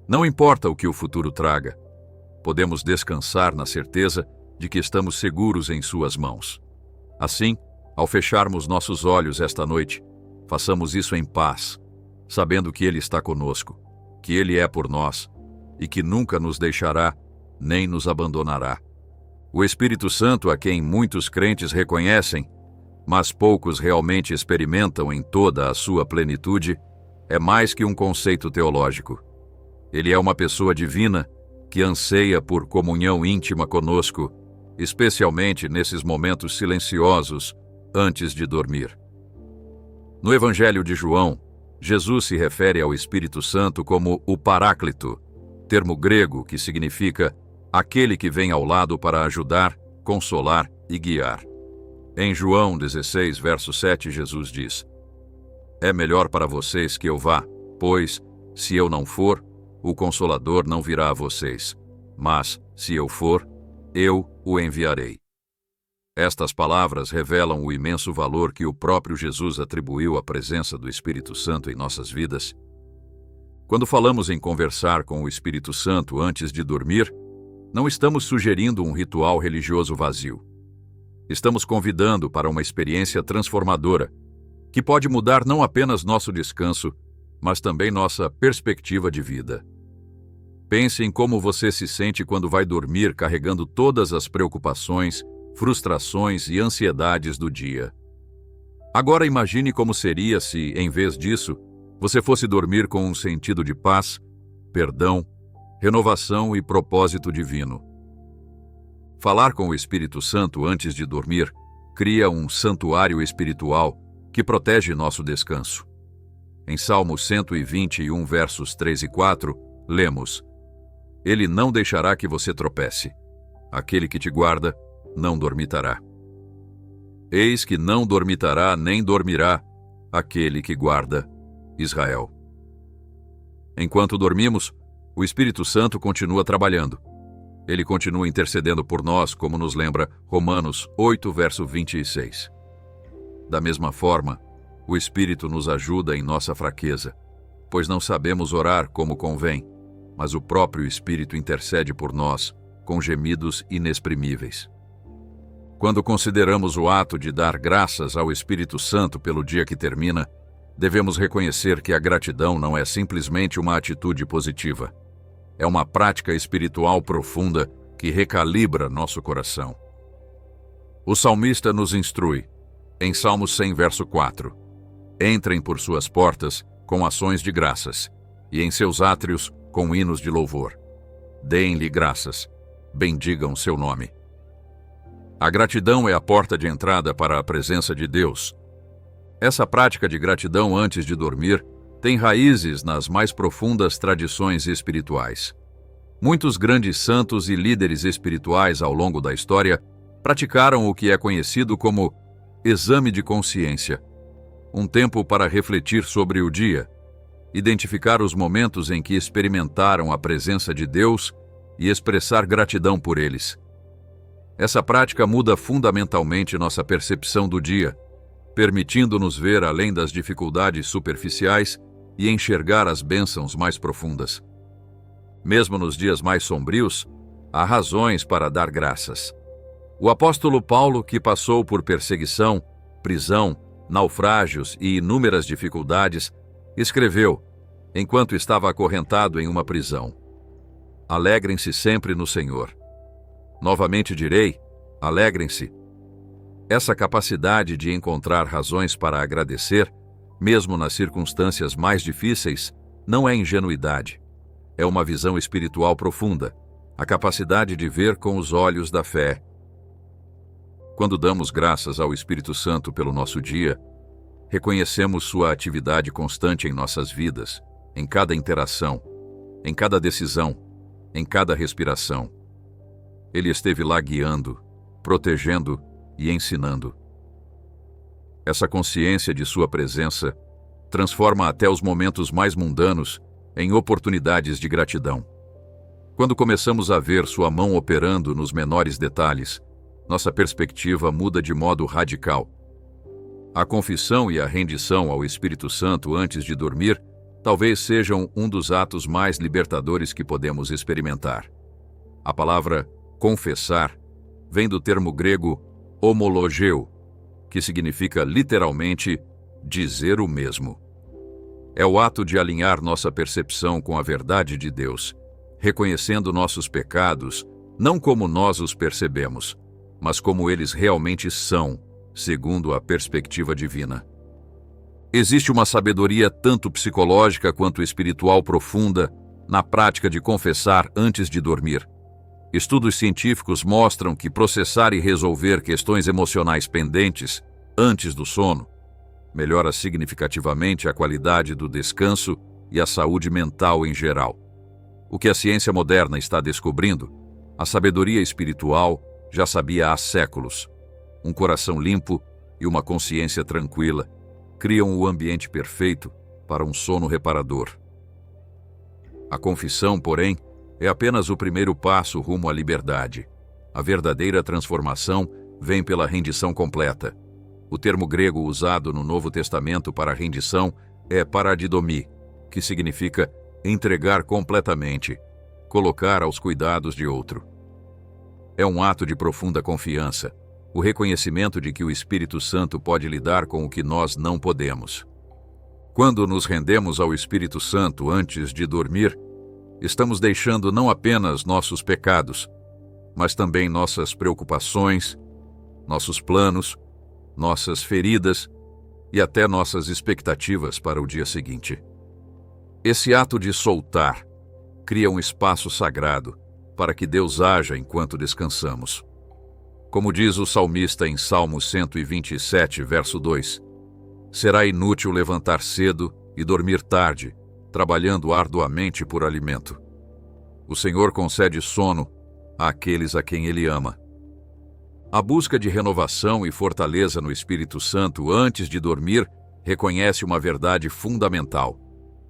Não importa o que o futuro traga, podemos descansar na certeza de que estamos seguros em suas mãos. Assim, ao fecharmos nossos olhos esta noite, façamos isso em paz, sabendo que ele está conosco, que ele é por nós e que nunca nos deixará nem nos abandonará. O Espírito Santo, a quem muitos crentes reconhecem, mas poucos realmente experimentam em toda a sua plenitude, é mais que um conceito teológico. Ele é uma pessoa divina que anseia por comunhão íntima conosco, especialmente nesses momentos silenciosos antes de dormir. No Evangelho de João, Jesus se refere ao Espírito Santo como o Paráclito, termo grego que significa aquele que vem ao lado para ajudar, consolar e guiar. Em João 16, verso 7, Jesus diz: É melhor para vocês que eu vá, pois, se eu não for, o Consolador não virá a vocês. Mas, se eu for, eu o enviarei. Estas palavras revelam o imenso valor que o próprio Jesus atribuiu à presença do Espírito Santo em nossas vidas. Quando falamos em conversar com o Espírito Santo antes de dormir, não estamos sugerindo um ritual religioso vazio. Estamos convidando para uma experiência transformadora, que pode mudar não apenas nosso descanso, mas também nossa perspectiva de vida. Pense em como você se sente quando vai dormir carregando todas as preocupações, frustrações e ansiedades do dia. Agora imagine como seria se, em vez disso, você fosse dormir com um sentido de paz, perdão, renovação e propósito divino. Falar com o Espírito Santo antes de dormir cria um santuário espiritual que protege nosso descanso. Em Salmo 121, versos 3 e 4, lemos: Ele não deixará que você tropece. Aquele que te guarda não dormitará. Eis que não dormitará nem dormirá aquele que guarda Israel. Enquanto dormimos, o Espírito Santo continua trabalhando. Ele continua intercedendo por nós, como nos lembra Romanos 8, verso 26. Da mesma forma, o Espírito nos ajuda em nossa fraqueza, pois não sabemos orar como convém, mas o próprio Espírito intercede por nós com gemidos inexprimíveis. Quando consideramos o ato de dar graças ao Espírito Santo pelo dia que termina, devemos reconhecer que a gratidão não é simplesmente uma atitude positiva. É uma prática espiritual profunda que recalibra nosso coração. O salmista nos instrui, em Salmo 100, verso 4, Entrem por suas portas com ações de graças, e em seus átrios com hinos de louvor. Deem-lhe graças, bendigam seu nome. A gratidão é a porta de entrada para a presença de Deus. Essa prática de gratidão antes de dormir tem raízes nas mais profundas tradições espirituais. Muitos grandes santos e líderes espirituais ao longo da história praticaram o que é conhecido como exame de consciência, um tempo para refletir sobre o dia, identificar os momentos em que experimentaram a presença de Deus e expressar gratidão por eles. Essa prática muda fundamentalmente nossa percepção do dia, permitindo-nos ver além das dificuldades superficiais e enxergar as bênçãos mais profundas. Mesmo nos dias mais sombrios, há razões para dar graças. O apóstolo Paulo, que passou por perseguição, prisão, naufrágios e inúmeras dificuldades, escreveu, enquanto estava acorrentado em uma prisão: Alegrem-se sempre no Senhor. Novamente direi, alegrem-se. Essa capacidade de encontrar razões para agradecer, mesmo nas circunstâncias mais difíceis, não é ingenuidade. É uma visão espiritual profunda, a capacidade de ver com os olhos da fé. Quando damos graças ao Espírito Santo pelo nosso dia, reconhecemos sua atividade constante em nossas vidas, em cada interação, em cada decisão, em cada respiração. Ele esteve lá guiando, protegendo e ensinando. Essa consciência de sua presença transforma até os momentos mais mundanos em oportunidades de gratidão. Quando começamos a ver sua mão operando nos menores detalhes, nossa perspectiva muda de modo radical. A confissão e a rendição ao Espírito Santo antes de dormir talvez sejam um dos atos mais libertadores que podemos experimentar. A palavra confessar vem do termo grego homologeu, que significa literalmente dizer o mesmo. É o ato de alinhar nossa percepção com a verdade de Deus, reconhecendo nossos pecados não como nós os percebemos, mas como eles realmente são, segundo a perspectiva divina. Existe uma sabedoria tanto psicológica quanto espiritual profunda na prática de confessar antes de dormir. Estudos científicos mostram que processar e resolver questões emocionais pendentes antes do sono melhora significativamente a qualidade do descanso e a saúde mental em geral. O que a ciência moderna está descobrindo, a sabedoria espiritual já sabia há séculos. Um coração limpo e uma consciência tranquila criam o ambiente perfeito para um sono reparador. A confissão, porém, é apenas o primeiro passo rumo à liberdade. A verdadeira transformação vem pela rendição completa. O termo grego usado no Novo Testamento para rendição é paradidomi, que significa entregar completamente, colocar aos cuidados de outro. É um ato de profunda confiança, o reconhecimento de que o Espírito Santo pode lidar com o que nós não podemos. Quando nos rendemos ao Espírito Santo antes de dormir, estamos deixando não apenas nossos pecados, mas também nossas preocupações, nossos planos, nossas feridas e até nossas expectativas para o dia seguinte. Esse ato de soltar cria um espaço sagrado para que Deus haja enquanto descansamos. Como diz o salmista em Salmo 127, verso 2, será inútil levantar cedo e dormir tarde, trabalhando arduamente por alimento. O Senhor concede sono àqueles a quem Ele ama. A busca de renovação e fortaleza no Espírito Santo antes de dormir reconhece uma verdade fundamental.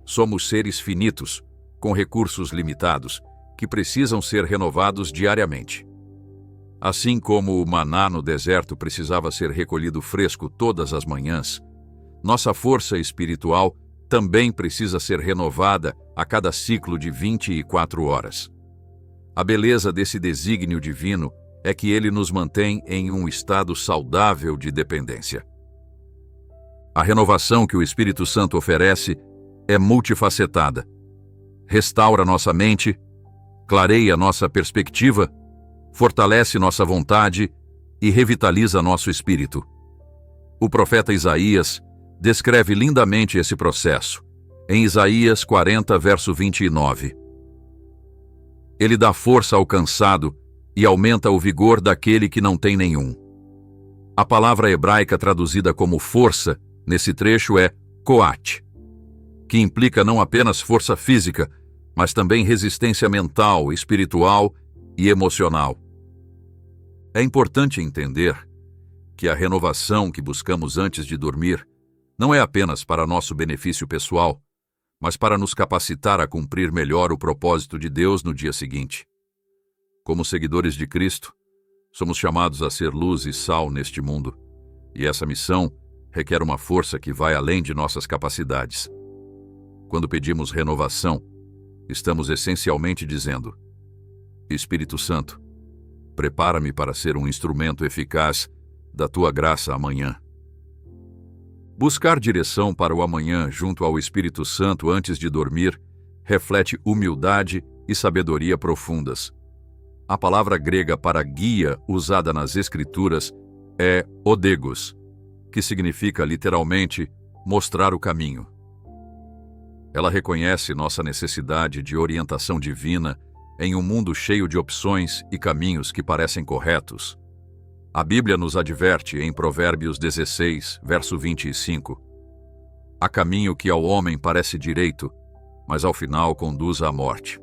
Somos seres finitos, com recursos limitados, que precisam ser renovados diariamente. Assim como o maná no deserto precisava ser recolhido fresco todas as manhãs, nossa força espiritual também precisa ser renovada a cada ciclo de 24 horas. A beleza desse desígnio divino é que ele nos mantém em um estado saudável de dependência. A renovação que o Espírito Santo oferece é multifacetada. Restaura nossa mente, clareia nossa perspectiva, fortalece nossa vontade e revitaliza nosso espírito. O profeta Isaías descreve lindamente esse processo, em Isaías 40, verso 29. Ele dá força ao cansado e aumenta o vigor daquele que não tem nenhum. A palavra hebraica traduzida como força, nesse trecho é koat, que implica não apenas força física, mas também resistência mental, espiritual e emocional. É importante entender que a renovação que buscamos antes de dormir não é apenas para nosso benefício pessoal, mas para nos capacitar a cumprir melhor o propósito de Deus no dia seguinte. Como seguidores de Cristo, somos chamados a ser luz e sal neste mundo, e essa missão requer uma força que vai além de nossas capacidades. Quando pedimos renovação, estamos essencialmente dizendo: Espírito Santo, prepara-me para ser um instrumento eficaz da Tua graça amanhã. Buscar direção para o amanhã junto ao Espírito Santo antes de dormir reflete humildade e sabedoria profundas. A palavra grega para guia usada nas Escrituras é odegos, que significa literalmente mostrar o caminho. Ela reconhece nossa necessidade de orientação divina em um mundo cheio de opções e caminhos que parecem corretos. A Bíblia nos adverte em Provérbios 16, verso 25: há caminho que ao homem parece direito, mas ao final conduz à morte.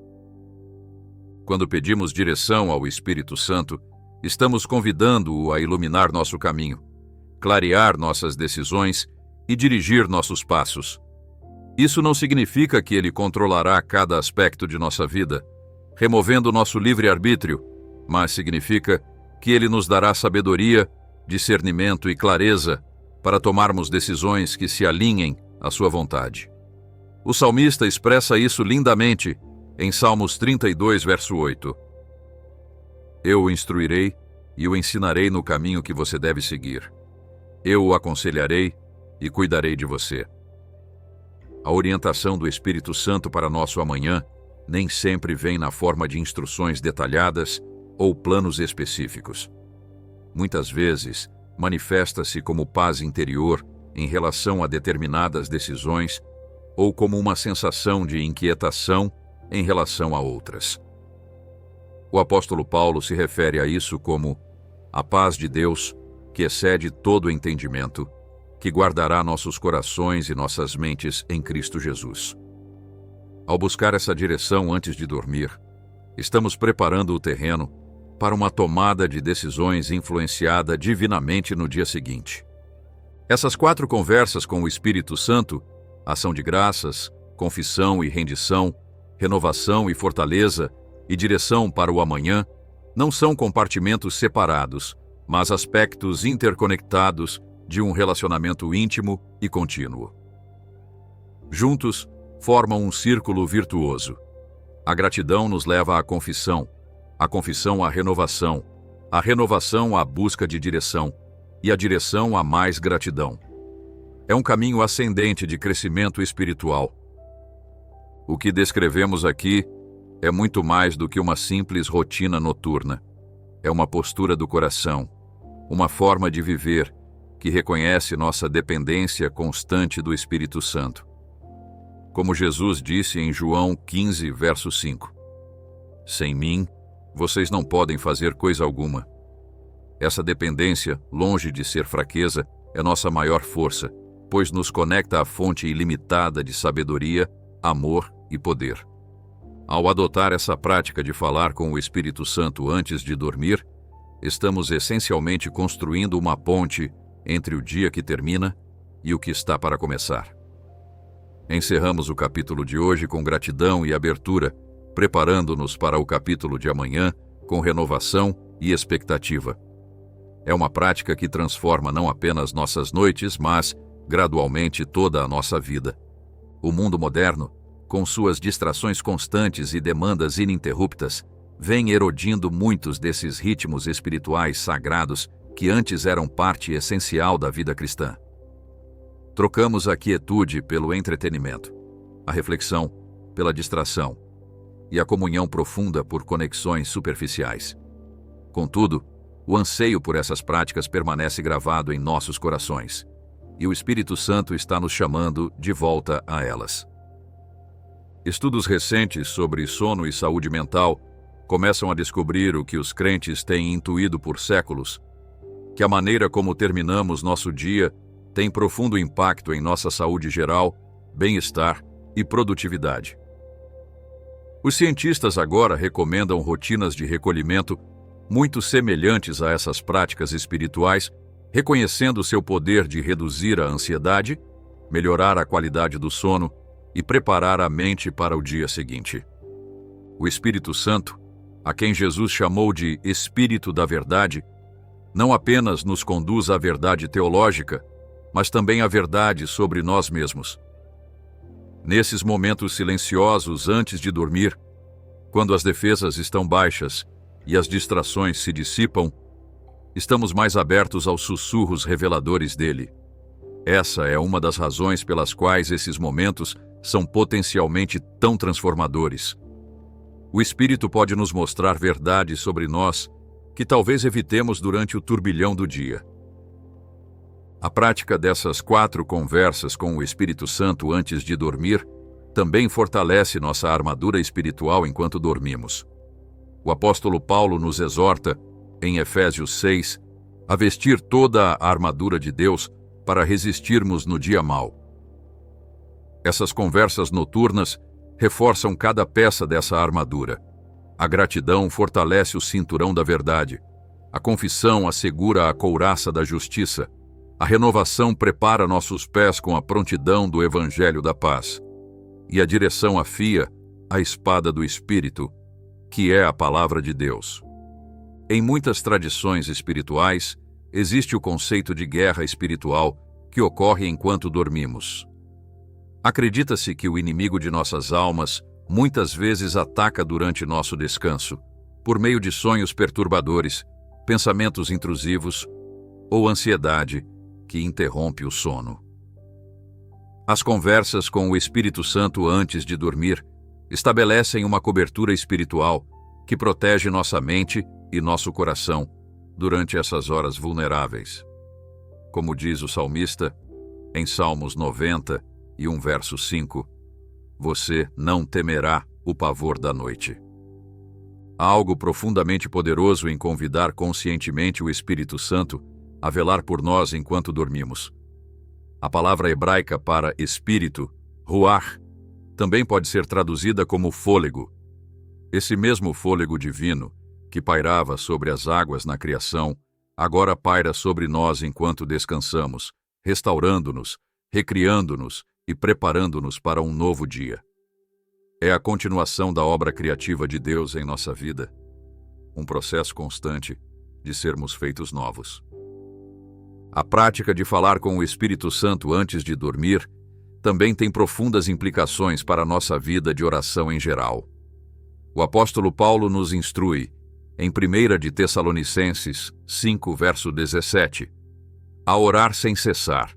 Quando pedimos direção ao Espírito Santo, estamos convidando-o a iluminar nosso caminho, clarear nossas decisões e dirigir nossos passos. Isso não significa que ele controlará cada aspecto de nossa vida, removendo nosso livre-arbítrio, mas significa que ele nos dará sabedoria, discernimento e clareza para tomarmos decisões que se alinhem à sua vontade. O salmista expressa isso lindamente em Salmos 32, verso 8. Eu o instruirei e o ensinarei no caminho que você deve seguir. Eu o aconselharei e cuidarei de você. A orientação do Espírito Santo para nosso amanhã nem sempre vem na forma de instruções detalhadas ou planos específicos. Muitas vezes, manifesta-se como paz interior em relação a determinadas decisões ou como uma sensação de inquietação em relação a outras. O apóstolo Paulo se refere a isso como a paz de Deus, que excede todo entendimento, que guardará nossos corações e nossas mentes em Cristo Jesus. Ao buscar essa direção antes de dormir, estamos preparando o terreno para uma tomada de decisões influenciada divinamente no dia seguinte. Essas 4 conversas com o Espírito Santo, ação de graças, confissão e rendição, renovação e fortaleza e direção para o amanhã, não são compartimentos separados, mas aspectos interconectados de um relacionamento íntimo e contínuo. Juntos, formam um círculo virtuoso. A gratidão nos leva à confissão à renovação à busca de direção, e a direção a mais gratidão. É um caminho ascendente de crescimento espiritual. O que descrevemos aqui é muito mais do que uma simples rotina noturna. É uma postura do coração, uma forma de viver que reconhece nossa dependência constante do Espírito Santo. Como Jesus disse em João 15, verso 5. Sem mim, vocês não podem fazer coisa alguma. Essa dependência, longe de ser fraqueza, é nossa maior força, pois nos conecta à fonte ilimitada de sabedoria, amor e poder. Ao adotar essa prática de falar com o Espírito Santo antes de dormir, estamos essencialmente construindo uma ponte entre o dia que termina e o que está para começar. Encerramos o capítulo de hoje com gratidão e abertura, preparando-nos para o capítulo de amanhã com renovação e expectativa. É uma prática que transforma não apenas nossas noites, mas, gradualmente, toda a nossa vida. O mundo moderno, com suas distrações constantes e demandas ininterruptas, vem erodindo muitos desses ritmos espirituais sagrados que antes eram parte essencial da vida cristã. Trocamos a quietude pelo entretenimento, a reflexão pela distração e a comunhão profunda por conexões superficiais. Contudo, o anseio por essas práticas permanece gravado em nossos corações, e o Espírito Santo está nos chamando de volta a elas. Estudos recentes sobre sono e saúde mental começam a descobrir o que os crentes têm intuído por séculos, que a maneira como terminamos nosso dia tem profundo impacto em nossa saúde geral, bem-estar e produtividade. Os cientistas agora recomendam rotinas de recolhimento muito semelhantes a essas práticas espirituais, reconhecendo seu poder de reduzir a ansiedade, melhorar a qualidade do sono e preparar a mente para o dia seguinte. O Espírito Santo, a quem Jesus chamou de Espírito da Verdade, não apenas nos conduz à verdade teológica, mas também à verdade sobre nós mesmos. Nesses momentos silenciosos antes de dormir, quando as defesas estão baixas e as distrações se dissipam, estamos mais abertos aos sussurros reveladores dele. Essa é uma das razões pelas quais esses momentos são potencialmente tão transformadores. O Espírito pode nos mostrar verdades sobre nós que talvez evitemos durante o turbilhão do dia. A prática dessas 4 conversas com o Espírito Santo antes de dormir também fortalece nossa armadura espiritual enquanto dormimos. O apóstolo Paulo nos exorta, em Efésios 6, a vestir toda a armadura de Deus para resistirmos no dia mau. Essas conversas noturnas reforçam cada peça dessa armadura. A gratidão fortalece o cinturão da verdade. A confissão assegura a couraça da justiça. A renovação prepara nossos pés com a prontidão do Evangelho da paz. E a direção afia a espada do Espírito, que é a palavra de Deus. Em muitas tradições espirituais, existe o conceito de guerra espiritual que ocorre enquanto dormimos. Acredita-se que o inimigo de nossas almas muitas vezes ataca durante nosso descanso, por meio de sonhos perturbadores, pensamentos intrusivos ou ansiedade que interrompe o sono. As conversas com o Espírito Santo antes de dormir estabelecem uma cobertura espiritual que protege nossa mente e nosso coração durante essas horas vulneráveis. Como diz o salmista, em Salmos 90 e verso 5, você não temerá o pavor da noite. Há algo profundamente poderoso em convidar conscientemente o Espírito Santo a velar por nós enquanto dormimos. A palavra hebraica para espírito, ruach, também pode ser traduzida como fôlego. Esse mesmo fôlego divino, que pairava sobre as águas na criação, agora paira sobre nós enquanto descansamos, restaurando-nos, recriando-nos e preparando-nos para um novo dia. É a continuação da obra criativa de Deus em nossa vida, um processo constante de sermos feitos novos. A prática de falar com o Espírito Santo antes de dormir também tem profundas implicações para a nossa vida de oração em geral. O apóstolo Paulo nos instrui, em 1 de Tessalonicenses 5, verso 17, a orar sem cessar.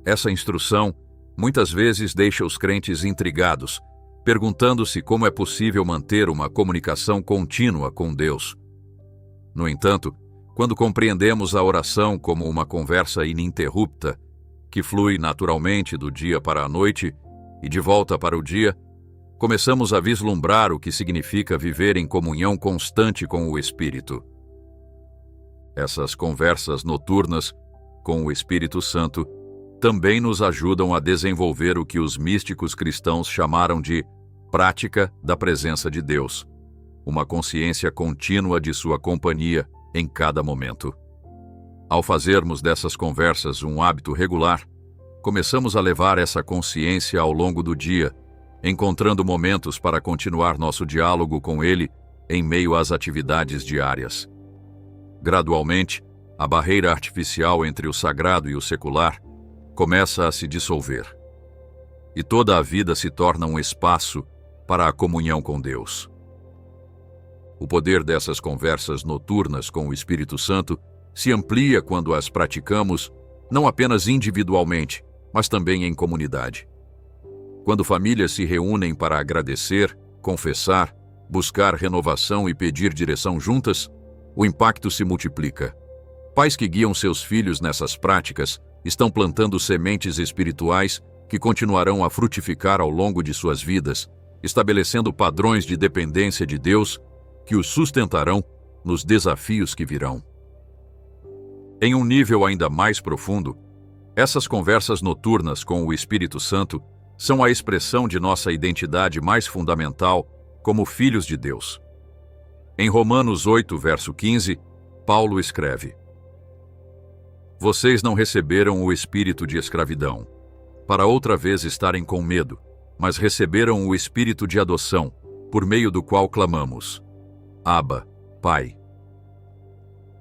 Essa instrução muitas vezes deixa os crentes intrigados, perguntando-se como é possível manter uma comunicação contínua com Deus. No entanto, quando compreendemos a oração como uma conversa ininterrupta, que flui naturalmente do dia para a noite e de volta para o dia, começamos a vislumbrar o que significa viver em comunhão constante com o Espírito. Essas conversas noturnas com o Espírito Santo também nos ajudam a desenvolver o que os místicos cristãos chamaram de prática da presença de Deus, uma consciência contínua de sua companhia em cada momento. Ao fazermos dessas conversas um hábito regular, começamos a levar essa consciência ao longo do dia, encontrando momentos para continuar nosso diálogo com Ele em meio às atividades diárias. Gradualmente, a barreira artificial entre o sagrado e o secular começa a se dissolver, e toda a vida se torna um espaço para a comunhão com Deus. O poder dessas conversas noturnas com o Espírito Santo se amplia quando as praticamos não apenas individualmente, mas também em comunidade. Quando famílias se reúnem para agradecer, confessar, buscar renovação e pedir direção juntas, o impacto se multiplica. Pais que guiam seus filhos nessas práticas estão plantando sementes espirituais que continuarão a frutificar ao longo de suas vidas, estabelecendo padrões de dependência de Deus que os sustentarão nos desafios que virão. Em um nível ainda mais profundo, essas conversas noturnas com o Espírito Santo são a expressão de nossa identidade mais fundamental como filhos de Deus. Em Romanos 8, verso 15, Paulo escreve: Vocês não receberam o espírito de escravidão, para outra vez estarem com medo, mas receberam o espírito de adoção, por meio do qual clamamos: Abba, Pai.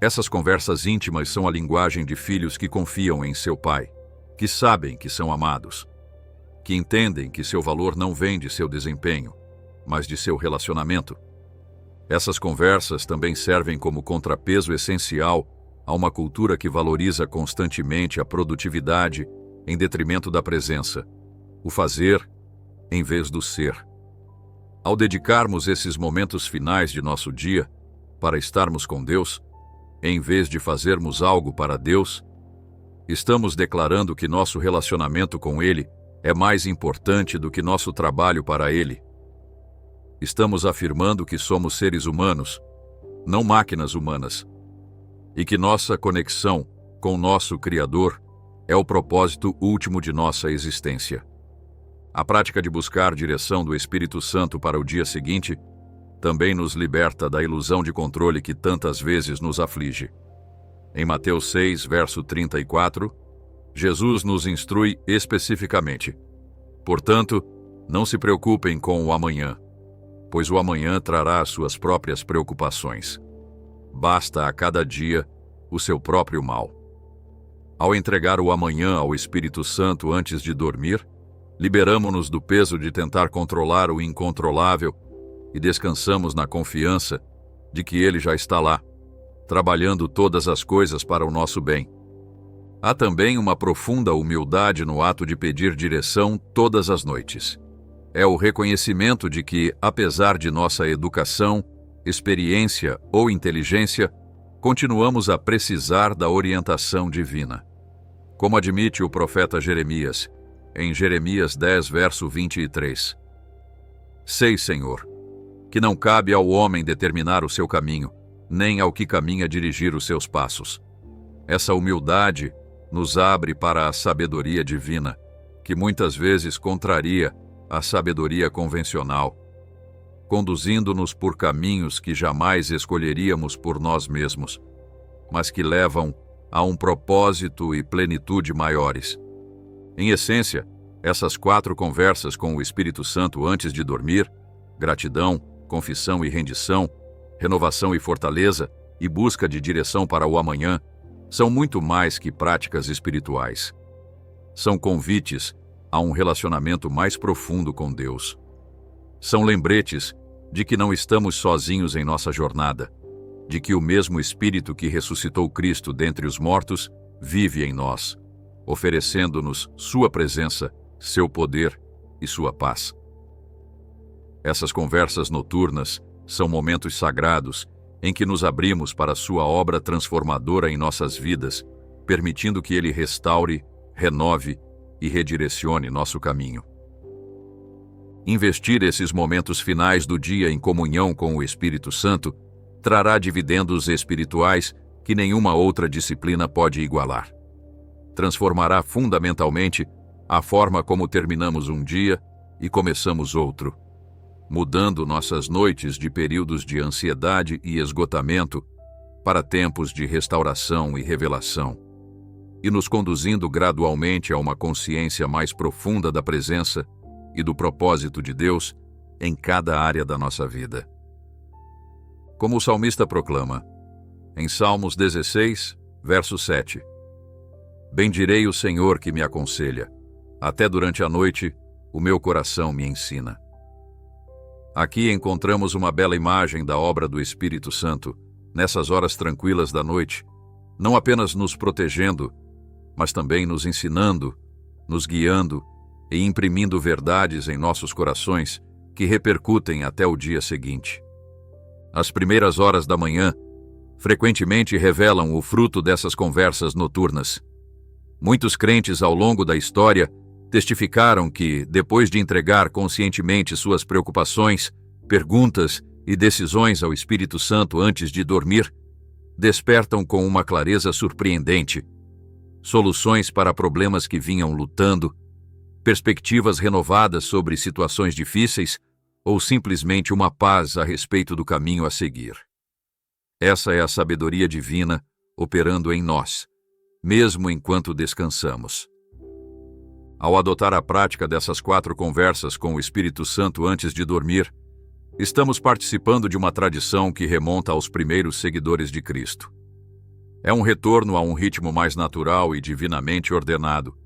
Essas conversas íntimas são a linguagem de filhos que confiam em seu pai, que sabem que são amados, que entendem que seu valor não vem de seu desempenho, mas de seu relacionamento. Essas conversas também servem como contrapeso essencial a uma cultura que valoriza constantemente a produtividade em detrimento da presença, o fazer em vez do ser. Ao dedicarmos esses momentos finais de nosso dia para estarmos com Deus, em vez de fazermos algo para Deus, estamos declarando que nosso relacionamento com Ele é mais importante do que nosso trabalho para Ele. Estamos afirmando que somos seres humanos, não máquinas humanas, e que nossa conexão com nosso Criador é o propósito último de nossa existência. A prática de buscar direção do Espírito Santo para o dia seguinte também nos liberta da ilusão de controle que tantas vezes nos aflige. Em Mateus 6, verso 34, Jesus nos instrui especificamente: Portanto, não se preocupem com o amanhã, pois o amanhã trará as suas próprias preocupações. Basta a cada dia o seu próprio mal. Ao entregar o amanhã ao Espírito Santo antes de dormir, liberamo-nos do peso de tentar controlar o incontrolável e descansamos na confiança de que Ele já está lá, trabalhando todas as coisas para o nosso bem. Há também uma profunda humildade no ato de pedir direção todas as noites. É o reconhecimento de que, apesar de nossa educação, experiência ou inteligência, continuamos a precisar da orientação divina. Como admite o profeta Jeremias, em Jeremias 10, verso 23. Sei, Senhor, que não cabe ao homem determinar o seu caminho, nem ao que caminha dirigir os seus passos. Essa humildade nos abre para a sabedoria divina, que muitas vezes contraria a sabedoria convencional, conduzindo-nos por caminhos que jamais escolheríamos por nós mesmos, mas que levam a um propósito e plenitude maiores. Em essência, essas 4 conversas com o Espírito Santo antes de dormir, gratidão, confissão e rendição, renovação e fortaleza, e busca de direção para o amanhã são muito mais que práticas espirituais. São convites a um relacionamento mais profundo com Deus. São lembretes de que não estamos sozinhos em nossa jornada, de que o mesmo Espírito que ressuscitou Cristo dentre os mortos vive em nós, oferecendo-nos sua presença, seu poder e sua paz. Essas conversas noturnas são momentos sagrados em que nos abrimos para sua obra transformadora em nossas vidas, permitindo que Ele restaure, renove e redirecione nosso caminho. Investir esses momentos finais do dia em comunhão com o Espírito Santo trará dividendos espirituais que nenhuma outra disciplina pode igualar. Transformará fundamentalmente a forma como terminamos um dia e começamos outro, mudando nossas noites de períodos de ansiedade e esgotamento para tempos de restauração e revelação, e nos conduzindo gradualmente a uma consciência mais profunda da presença e do propósito de Deus em cada área da nossa vida. Como o salmista proclama, em Salmos 16, verso 7, bendirei o Senhor que me aconselha, até durante a noite o meu coração me ensina. Aqui encontramos uma bela imagem da obra do Espírito Santo, nessas horas tranquilas da noite, não apenas nos protegendo, mas também nos ensinando, nos guiando e imprimindo verdades em nossos corações que repercutem até o dia seguinte. As primeiras horas da manhã frequentemente revelam o fruto dessas conversas noturnas. Muitos crentes ao longo da história testificaram que, depois de entregar conscientemente suas preocupações, perguntas e decisões ao Espírito Santo antes de dormir, despertam com uma clareza surpreendente soluções para problemas que vinham lutando, perspectivas renovadas sobre situações difíceis ou simplesmente uma paz a respeito do caminho a seguir. Essa é a sabedoria divina operando em nós, mesmo enquanto descansamos. Ao adotar a prática dessas 4 conversas com o Espírito Santo antes de dormir, estamos participando de uma tradição que remonta aos primeiros seguidores de Cristo. É um retorno a um ritmo mais natural e divinamente ordenado,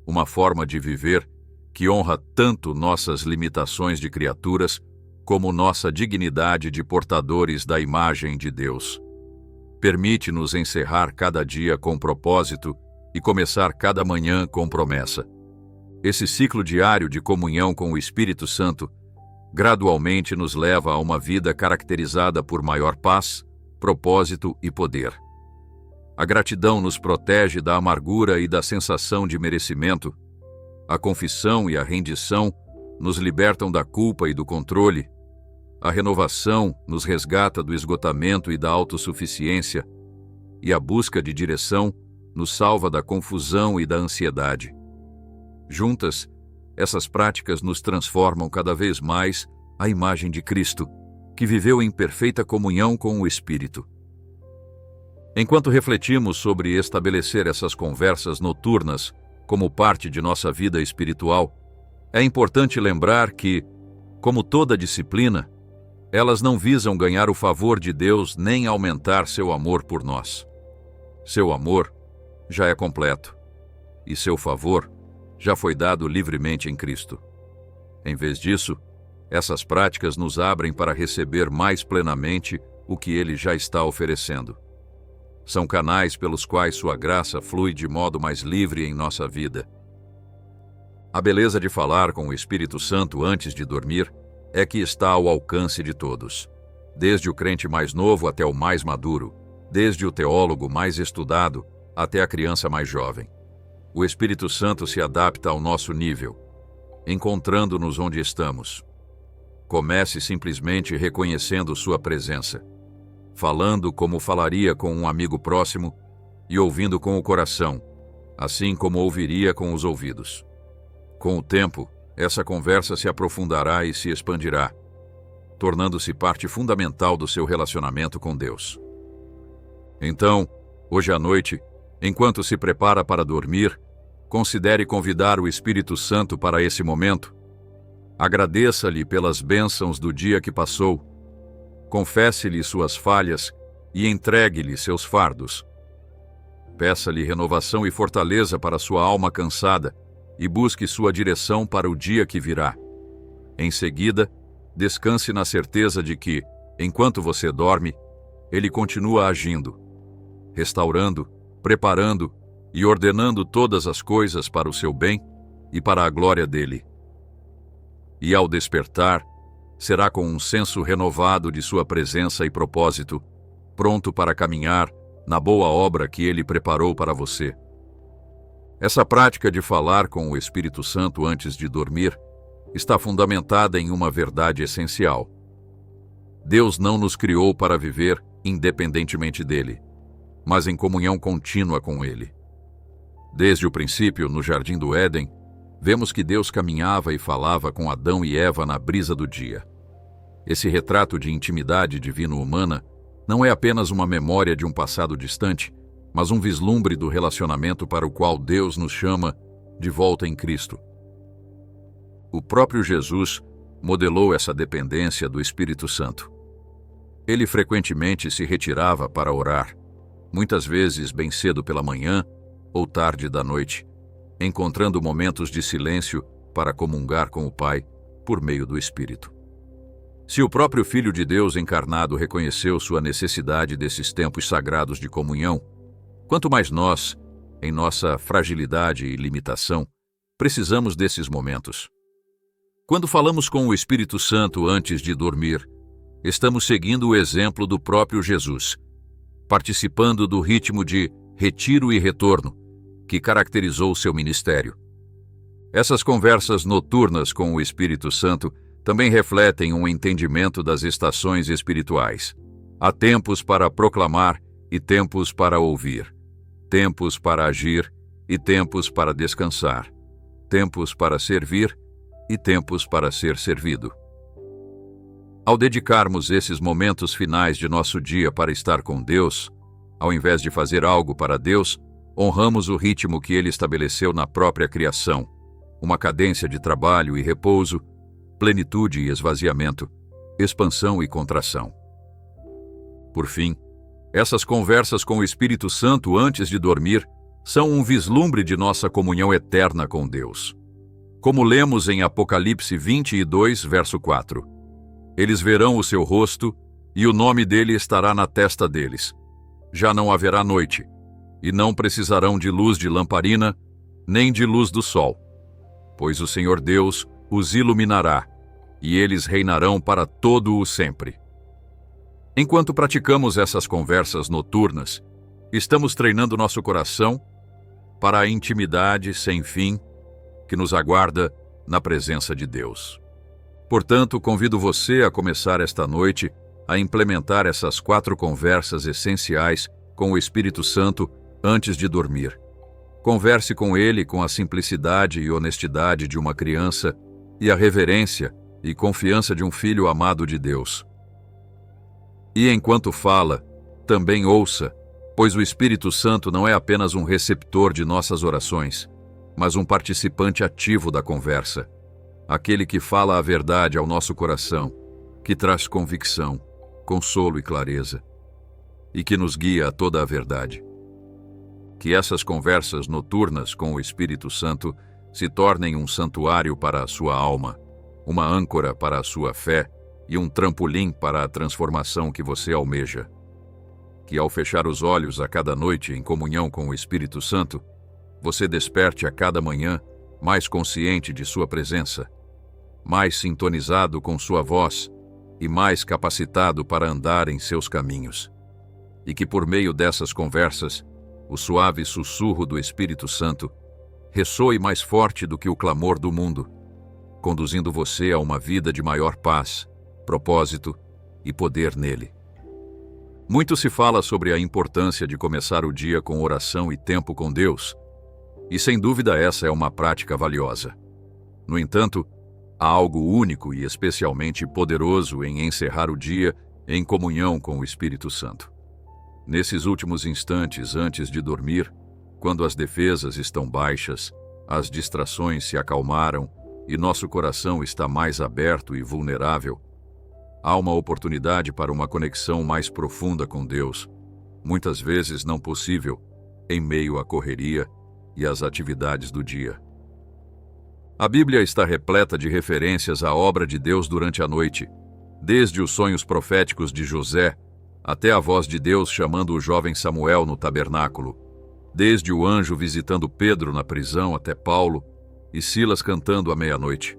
uma forma de viver que honra tanto nossas limitações de criaturas como nossa dignidade de portadores da imagem de Deus. Permite-nos encerrar cada dia com propósito e começar cada manhã com promessa. Esse ciclo diário de comunhão com o Espírito Santo gradualmente nos leva a uma vida caracterizada por maior paz, propósito e poder. A gratidão nos protege da amargura e da sensação de merecimento. A confissão e a rendição nos libertam da culpa e do controle. A renovação nos resgata do esgotamento e da autossuficiência. E a busca de direção nos salva da confusão e da ansiedade. Juntas, essas práticas nos transformam cada vez mais à imagem de Cristo, que viveu em perfeita comunhão com o Espírito. Enquanto refletimos sobre estabelecer essas conversas noturnas como parte de nossa vida espiritual, é importante lembrar que, como toda disciplina, elas não visam ganhar o favor de Deus nem aumentar seu amor por nós. Seu amor já é completo, e seu favor já foi dado livremente em Cristo. Em vez disso, essas práticas nos abrem para receber mais plenamente o que Ele já está oferecendo. São canais pelos quais sua graça flui de modo mais livre em nossa vida. A beleza de falar com o Espírito Santo antes de dormir é que está ao alcance de todos, desde o crente mais novo até o mais maduro, desde o teólogo mais estudado até a criança mais jovem. O Espírito Santo se adapta ao nosso nível, encontrando-nos onde estamos. Comece simplesmente reconhecendo sua presença, falando como falaria com um amigo próximo e ouvindo com o coração, assim como ouviria com os ouvidos. Com o tempo, essa conversa se aprofundará e se expandirá, tornando-se parte fundamental do seu relacionamento com Deus. Então, hoje à noite, enquanto se prepara para dormir, considere convidar o Espírito Santo para esse momento. Agradeça-lhe pelas bênçãos do dia que passou. Confesse-lhe suas falhas e entregue-lhe seus fardos. Peça-lhe renovação e fortaleza para sua alma cansada e busque sua direção para o dia que virá. Em seguida, descanse na certeza de que, enquanto você dorme, ele continua agindo, restaurando, preparando e ordenando todas as coisas para o seu bem e para a glória dele. E ao despertar, será com um senso renovado de sua presença e propósito, pronto para caminhar na boa obra que ele preparou para você. Essa prática de falar com o Espírito Santo antes de dormir está fundamentada em uma verdade essencial. Deus não nos criou para viver independentemente dele, mas em comunhão contínua com ele. Desde o princípio, no Jardim do Éden, vemos que Deus caminhava e falava com Adão e Eva na brisa do dia. Esse retrato de intimidade divino-humana não é apenas uma memória de um passado distante, mas um vislumbre do relacionamento para o qual Deus nos chama de volta em Cristo. O próprio Jesus modelou essa dependência do Espírito Santo. Ele frequentemente se retirava para orar, muitas vezes bem cedo pela manhã ou tarde da noite, encontrando momentos de silêncio para comungar com o Pai por meio do Espírito. Se o próprio Filho de Deus encarnado reconheceu sua necessidade desses tempos sagrados de comunhão, quanto mais nós, em nossa fragilidade e limitação, precisamos desses momentos. Quando falamos com o Espírito Santo antes de dormir, estamos seguindo o exemplo do próprio Jesus, participando do ritmo de retiro e retorno que caracterizou seu ministério. Essas conversas noturnas com o Espírito Santo também refletem um entendimento das estações espirituais. Há tempos para proclamar e tempos para ouvir, tempos para agir e tempos para descansar, tempos para servir e tempos para ser servido. Ao dedicarmos esses momentos finais de nosso dia para estar com Deus, ao invés de fazer algo para Deus, honramos o ritmo que Ele estabeleceu na própria criação, uma cadência de trabalho e repouso, plenitude e esvaziamento, expansão e contração. Por fim, essas conversas com o Espírito Santo antes de dormir são um vislumbre de nossa comunhão eterna com Deus. Como lemos em Apocalipse 22, verso 4, eles verão o seu rosto e o nome dele estará na testa deles. Já não haverá noite, e não precisarão de luz de lamparina, nem de luz do sol, pois o Senhor Deus os iluminará, e eles reinarão para todo o sempre. Enquanto praticamos essas conversas noturnas, estamos treinando nosso coração para a intimidade sem fim que nos aguarda na presença de Deus. Portanto, convido você a começar esta noite a implementar essas 4 conversas essenciais com o Espírito Santo antes de dormir. Converse com ele com a simplicidade e honestidade de uma criança e a reverência e confiança de um filho amado de Deus. E enquanto fala, também ouça, pois o Espírito Santo não é apenas um receptor de nossas orações, mas um participante ativo da conversa, aquele que fala a verdade ao nosso coração, que traz convicção, consolo e clareza, e que nos guia a toda a verdade. Que essas conversas noturnas com o Espírito Santo se tornem um santuário para a sua alma, uma âncora para a sua fé e um trampolim para a transformação que você almeja. Que ao fechar os olhos a cada noite em comunhão com o Espírito Santo, você desperte a cada manhã mais consciente de sua presença, mais sintonizado com sua voz e mais capacitado para andar em seus caminhos. E que por meio dessas conversas, o suave sussurro do Espírito Santo ressoe mais forte do que o clamor do mundo, conduzindo você a uma vida de maior paz, propósito e poder nele. Muito se fala sobre a importância de começar o dia com oração e tempo com Deus, e sem dúvida essa é uma prática valiosa. No entanto, há algo único e especialmente poderoso em encerrar o dia em comunhão com o Espírito Santo. Nesses últimos instantes antes de dormir, quando as defesas estão baixas, as distrações se acalmaram e nosso coração está mais aberto e vulnerável, há uma oportunidade para uma conexão mais profunda com Deus, muitas vezes não possível em meio à correria e às atividades do dia. A Bíblia está repleta de referências à obra de Deus durante a noite, desde os sonhos proféticos de José até a voz de Deus chamando o jovem Samuel no tabernáculo, desde o anjo visitando Pedro na prisão até Paulo e Silas cantando à meia-noite.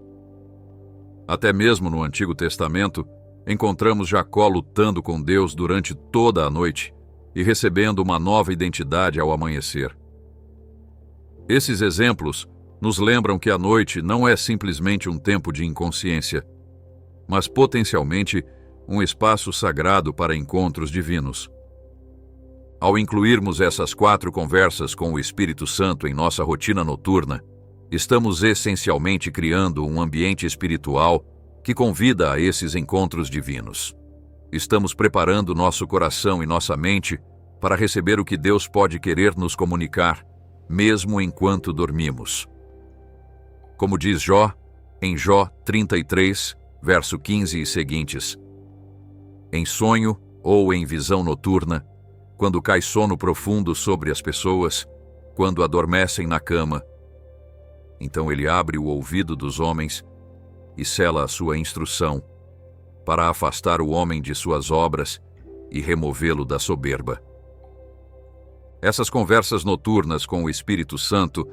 Até mesmo no Antigo Testamento, encontramos Jacó lutando com Deus durante toda a noite e recebendo uma nova identidade ao amanhecer. Esses exemplos nos lembram que a noite não é simplesmente um tempo de inconsciência, mas potencialmente um espaço sagrado para encontros divinos. Ao incluirmos essas 4 conversas com o Espírito Santo em nossa rotina noturna, estamos essencialmente criando um ambiente espiritual que convida a esses encontros divinos. Estamos preparando nosso coração e nossa mente para receber o que Deus pode querer nos comunicar, mesmo enquanto dormimos. Como diz Jó, em Jó 33, verso 15 e seguintes: em sonho ou em visão noturna, quando cai sono profundo sobre as pessoas, quando adormecem na cama, então ele abre o ouvido dos homens e sela a sua instrução, para afastar o homem de suas obras e removê-lo da soberba. Essas conversas noturnas com o Espírito Santo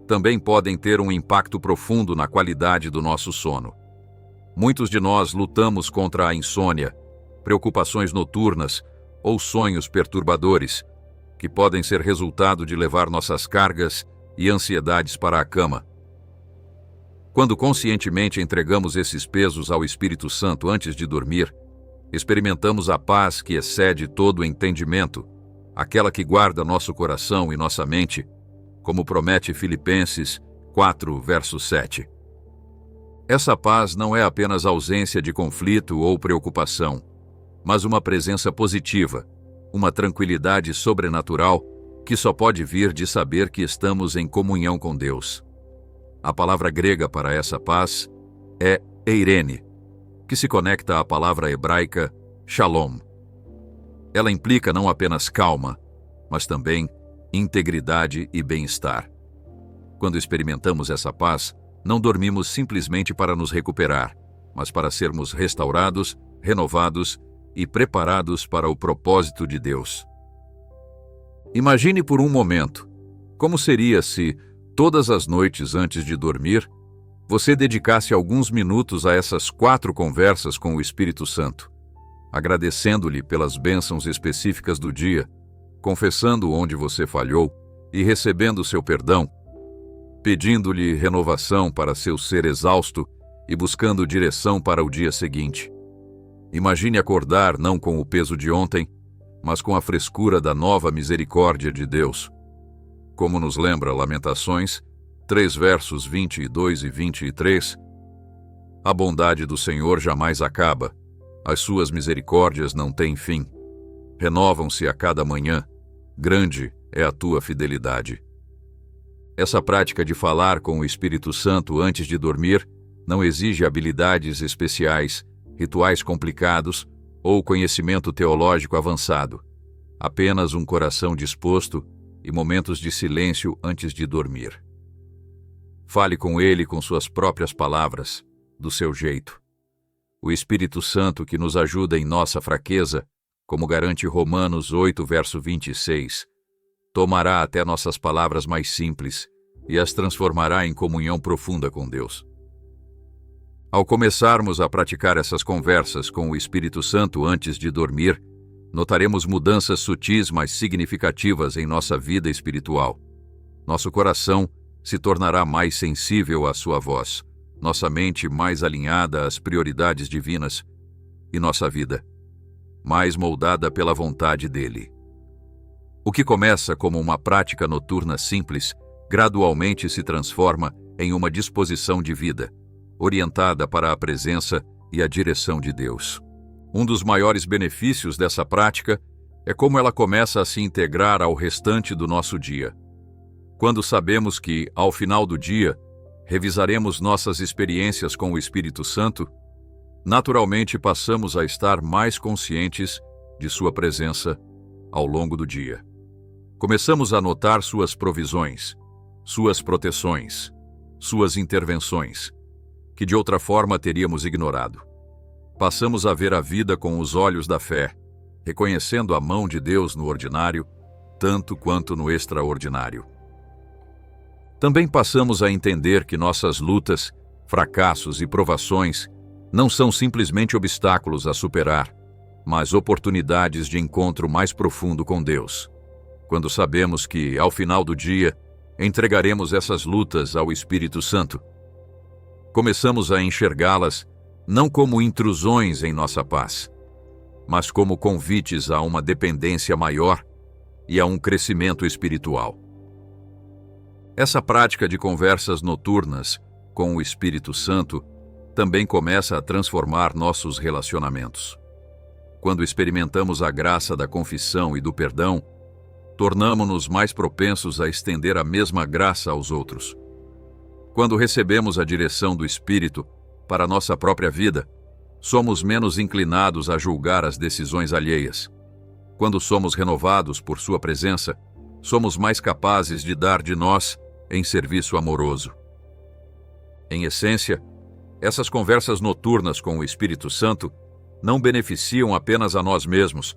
também podem ter um impacto profundo na qualidade do nosso sono. Muitos de nós lutamos contra a insônia, preocupações noturnas ou sonhos perturbadores, que podem ser resultado de levar nossas cargas e ansiedades para a cama. Quando conscientemente entregamos esses pesos ao Espírito Santo antes de dormir, experimentamos a paz que excede todo o entendimento, aquela que guarda nosso coração e nossa mente, como promete Filipenses 4, verso 7. Essa paz não é apenas ausência de conflito ou preocupação, mas uma presença positiva, uma tranquilidade sobrenatural que só pode vir de saber que estamos em comunhão com Deus. A palavra grega para essa paz é eirene, que se conecta à palavra hebraica shalom. Ela implica não apenas calma, mas também integridade e bem-estar. Quando experimentamos essa paz, não dormimos simplesmente para nos recuperar, mas para sermos restaurados, renovados e preparados para o propósito de Deus. Imagine por um momento como seria se, todas as noites antes de dormir, você dedicasse alguns minutos a essas 4 conversas com o Espírito Santo, agradecendo-lhe pelas bênçãos específicas do dia, confessando onde você falhou e recebendo seu perdão, pedindo-lhe renovação para seu ser exausto e buscando direção para o dia seguinte. Imagine acordar não com o peso de ontem, mas com a frescura da nova misericórdia de Deus. Como nos lembra Lamentações 3 versos 22 e 23, a bondade do Senhor jamais acaba, as suas misericórdias não têm fim. Renovam-se a cada manhã, grande é a tua fidelidade. Essa prática de falar com o Espírito Santo antes de dormir não exige habilidades especiais, rituais complicados ou conhecimento teológico avançado, apenas um coração disposto e momentos de silêncio antes de dormir. Fale com ele com suas próprias palavras, do seu jeito. O Espírito Santo que nos ajuda em nossa fraqueza, como garante Romanos 8, verso 26, tomará até nossas palavras mais simples e as transformará em comunhão profunda com Deus. Ao começarmos a praticar essas conversas com o Espírito Santo antes de dormir, notaremos mudanças sutis mas significativas em nossa vida espiritual. Nosso coração se tornará mais sensível à sua voz, nossa mente mais alinhada às prioridades divinas e nossa vida mais moldada pela vontade dele. O que começa como uma prática noturna simples, gradualmente se transforma em uma disposição de vida, orientada para a presença e a direção de Deus. Um dos maiores benefícios dessa prática é como ela começa a se integrar ao restante do nosso dia. Quando sabemos que, ao final do dia, revisaremos nossas experiências com o Espírito Santo, naturalmente passamos a estar mais conscientes de sua presença ao longo do dia. Começamos a notar suas provisões, suas proteções, suas intervenções, que de outra forma teríamos ignorado. Passamos a ver a vida com os olhos da fé, reconhecendo a mão de Deus no ordinário, tanto quanto no extraordinário. Também passamos a entender que nossas lutas, fracassos e provações não são simplesmente obstáculos a superar, mas oportunidades de encontro mais profundo com Deus. Quando sabemos que, ao final do dia, entregaremos essas lutas ao Espírito Santo, começamos a enxergá-las não como intrusões em nossa paz, mas como convites a uma dependência maior e a um crescimento espiritual. Essa prática de conversas noturnas com o Espírito Santo também começa a transformar nossos relacionamentos. Quando experimentamos a graça da confissão e do perdão, tornamo-nos mais propensos a estender a mesma graça aos outros. Quando recebemos a direção do Espírito para nossa própria vida, somos menos inclinados a julgar as decisões alheias. Quando somos renovados por sua presença, somos mais capazes de dar de nós em serviço amoroso. Em essência, essas conversas noturnas com o Espírito Santo não beneficiam apenas a nós mesmos,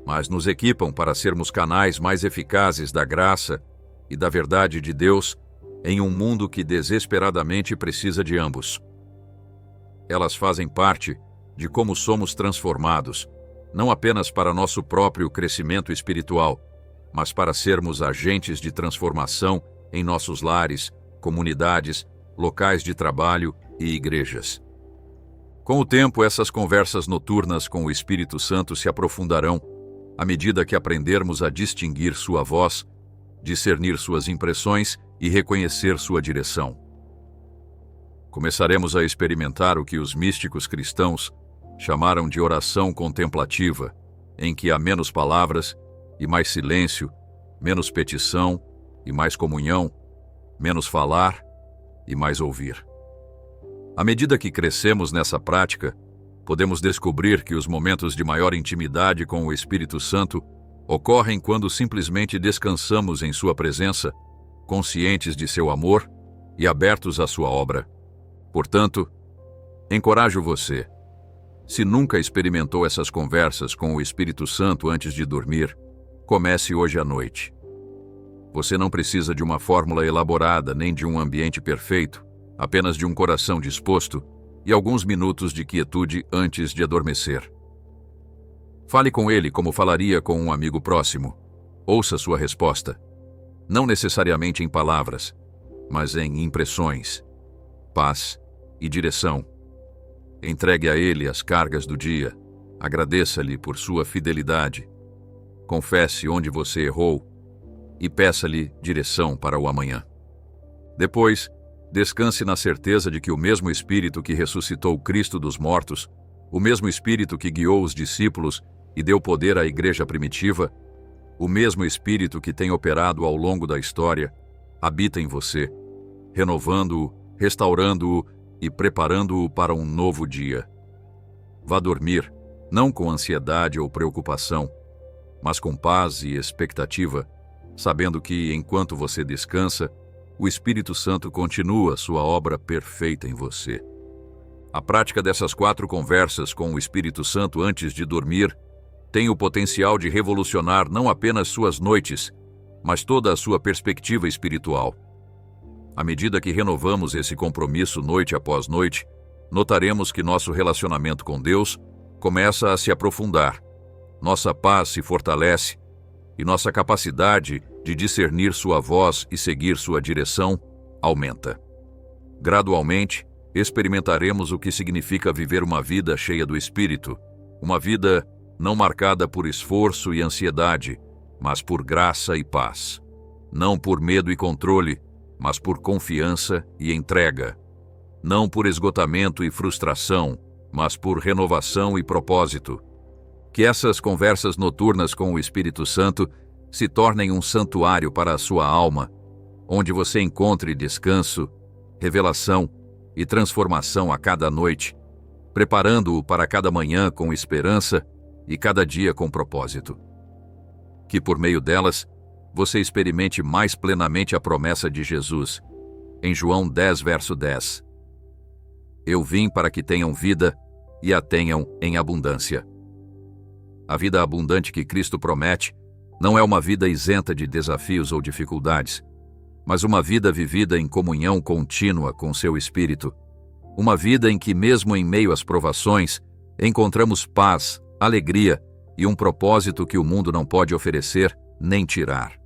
mas nos equipam para sermos canais mais eficazes da graça e da verdade de Deus em um mundo que desesperadamente precisa de ambos. Elas fazem parte de como somos transformados, não apenas para nosso próprio crescimento espiritual, mas para sermos agentes de transformação em nossos lares, comunidades, locais de trabalho e igrejas. Com o tempo, essas conversas noturnas com o Espírito Santo se aprofundarão à medida que aprendermos a distinguir sua voz, discernir suas impressões e reconhecer sua direção. Começaremos a experimentar o que os místicos cristãos chamaram de oração contemplativa, em que há menos palavras e mais silêncio, menos petição e mais comunhão, menos falar e mais ouvir. À medida que crescemos nessa prática, podemos descobrir que os momentos de maior intimidade com o Espírito Santo ocorrem quando simplesmente descansamos em sua presença, conscientes de seu amor e abertos à sua obra. Portanto, encorajo você. Se nunca experimentou essas conversas com o Espírito Santo antes de dormir, comece hoje à noite. Você não precisa de uma fórmula elaborada nem de um ambiente perfeito, apenas de um coração disposto e alguns minutos de quietude antes de adormecer. Fale com ele como falaria com um amigo próximo. Ouça sua resposta. Não necessariamente em palavras, mas em impressões, paz e direção. Entregue a ele as cargas do dia. Agradeça-lhe por sua fidelidade. Confesse onde você errou e peça-lhe direção para o amanhã. Depois, descanse na certeza de que o mesmo Espírito que ressuscitou Cristo dos mortos, o mesmo Espírito que guiou os discípulos e deu poder à igreja primitiva, o mesmo Espírito que tem operado ao longo da história, habita em você, renovando-o, restaurando-o e preparando-o para um novo dia. Vá dormir, não com ansiedade ou preocupação, mas com paz e expectativa, sabendo que, enquanto você descansa, o Espírito Santo continua sua obra perfeita em você. A prática dessas 4 conversas com o Espírito Santo antes de dormir tem o potencial de revolucionar não apenas suas noites, mas toda a sua perspectiva espiritual. À medida que renovamos esse compromisso noite após noite, notaremos que nosso relacionamento com Deus começa a se aprofundar, nossa paz se fortalece e nossa capacidade de discernir sua voz e seguir sua direção aumenta. Gradualmente, experimentaremos o que significa viver uma vida cheia do Espírito, uma vida não marcada por esforço e ansiedade, mas por graça e paz. Não por medo e controle, mas por confiança e entrega. Não por esgotamento e frustração, mas por renovação e propósito. Que essas conversas noturnas com o Espírito Santo se tornem um santuário para a sua alma, onde você encontre descanso, revelação e transformação a cada noite, preparando-o para cada manhã com esperança e cada dia com propósito. Que por meio delas, você experimente mais plenamente a promessa de Jesus, em João 10, verso 10. Eu vim para que tenham vida e a tenham em abundância. A vida abundante que Cristo promete não é uma vida isenta de desafios ou dificuldades, mas uma vida vivida em comunhão contínua com seu Espírito. Uma vida em que, mesmo em meio às provações, encontramos paz, alegria e um propósito que o mundo não pode oferecer nem tirar.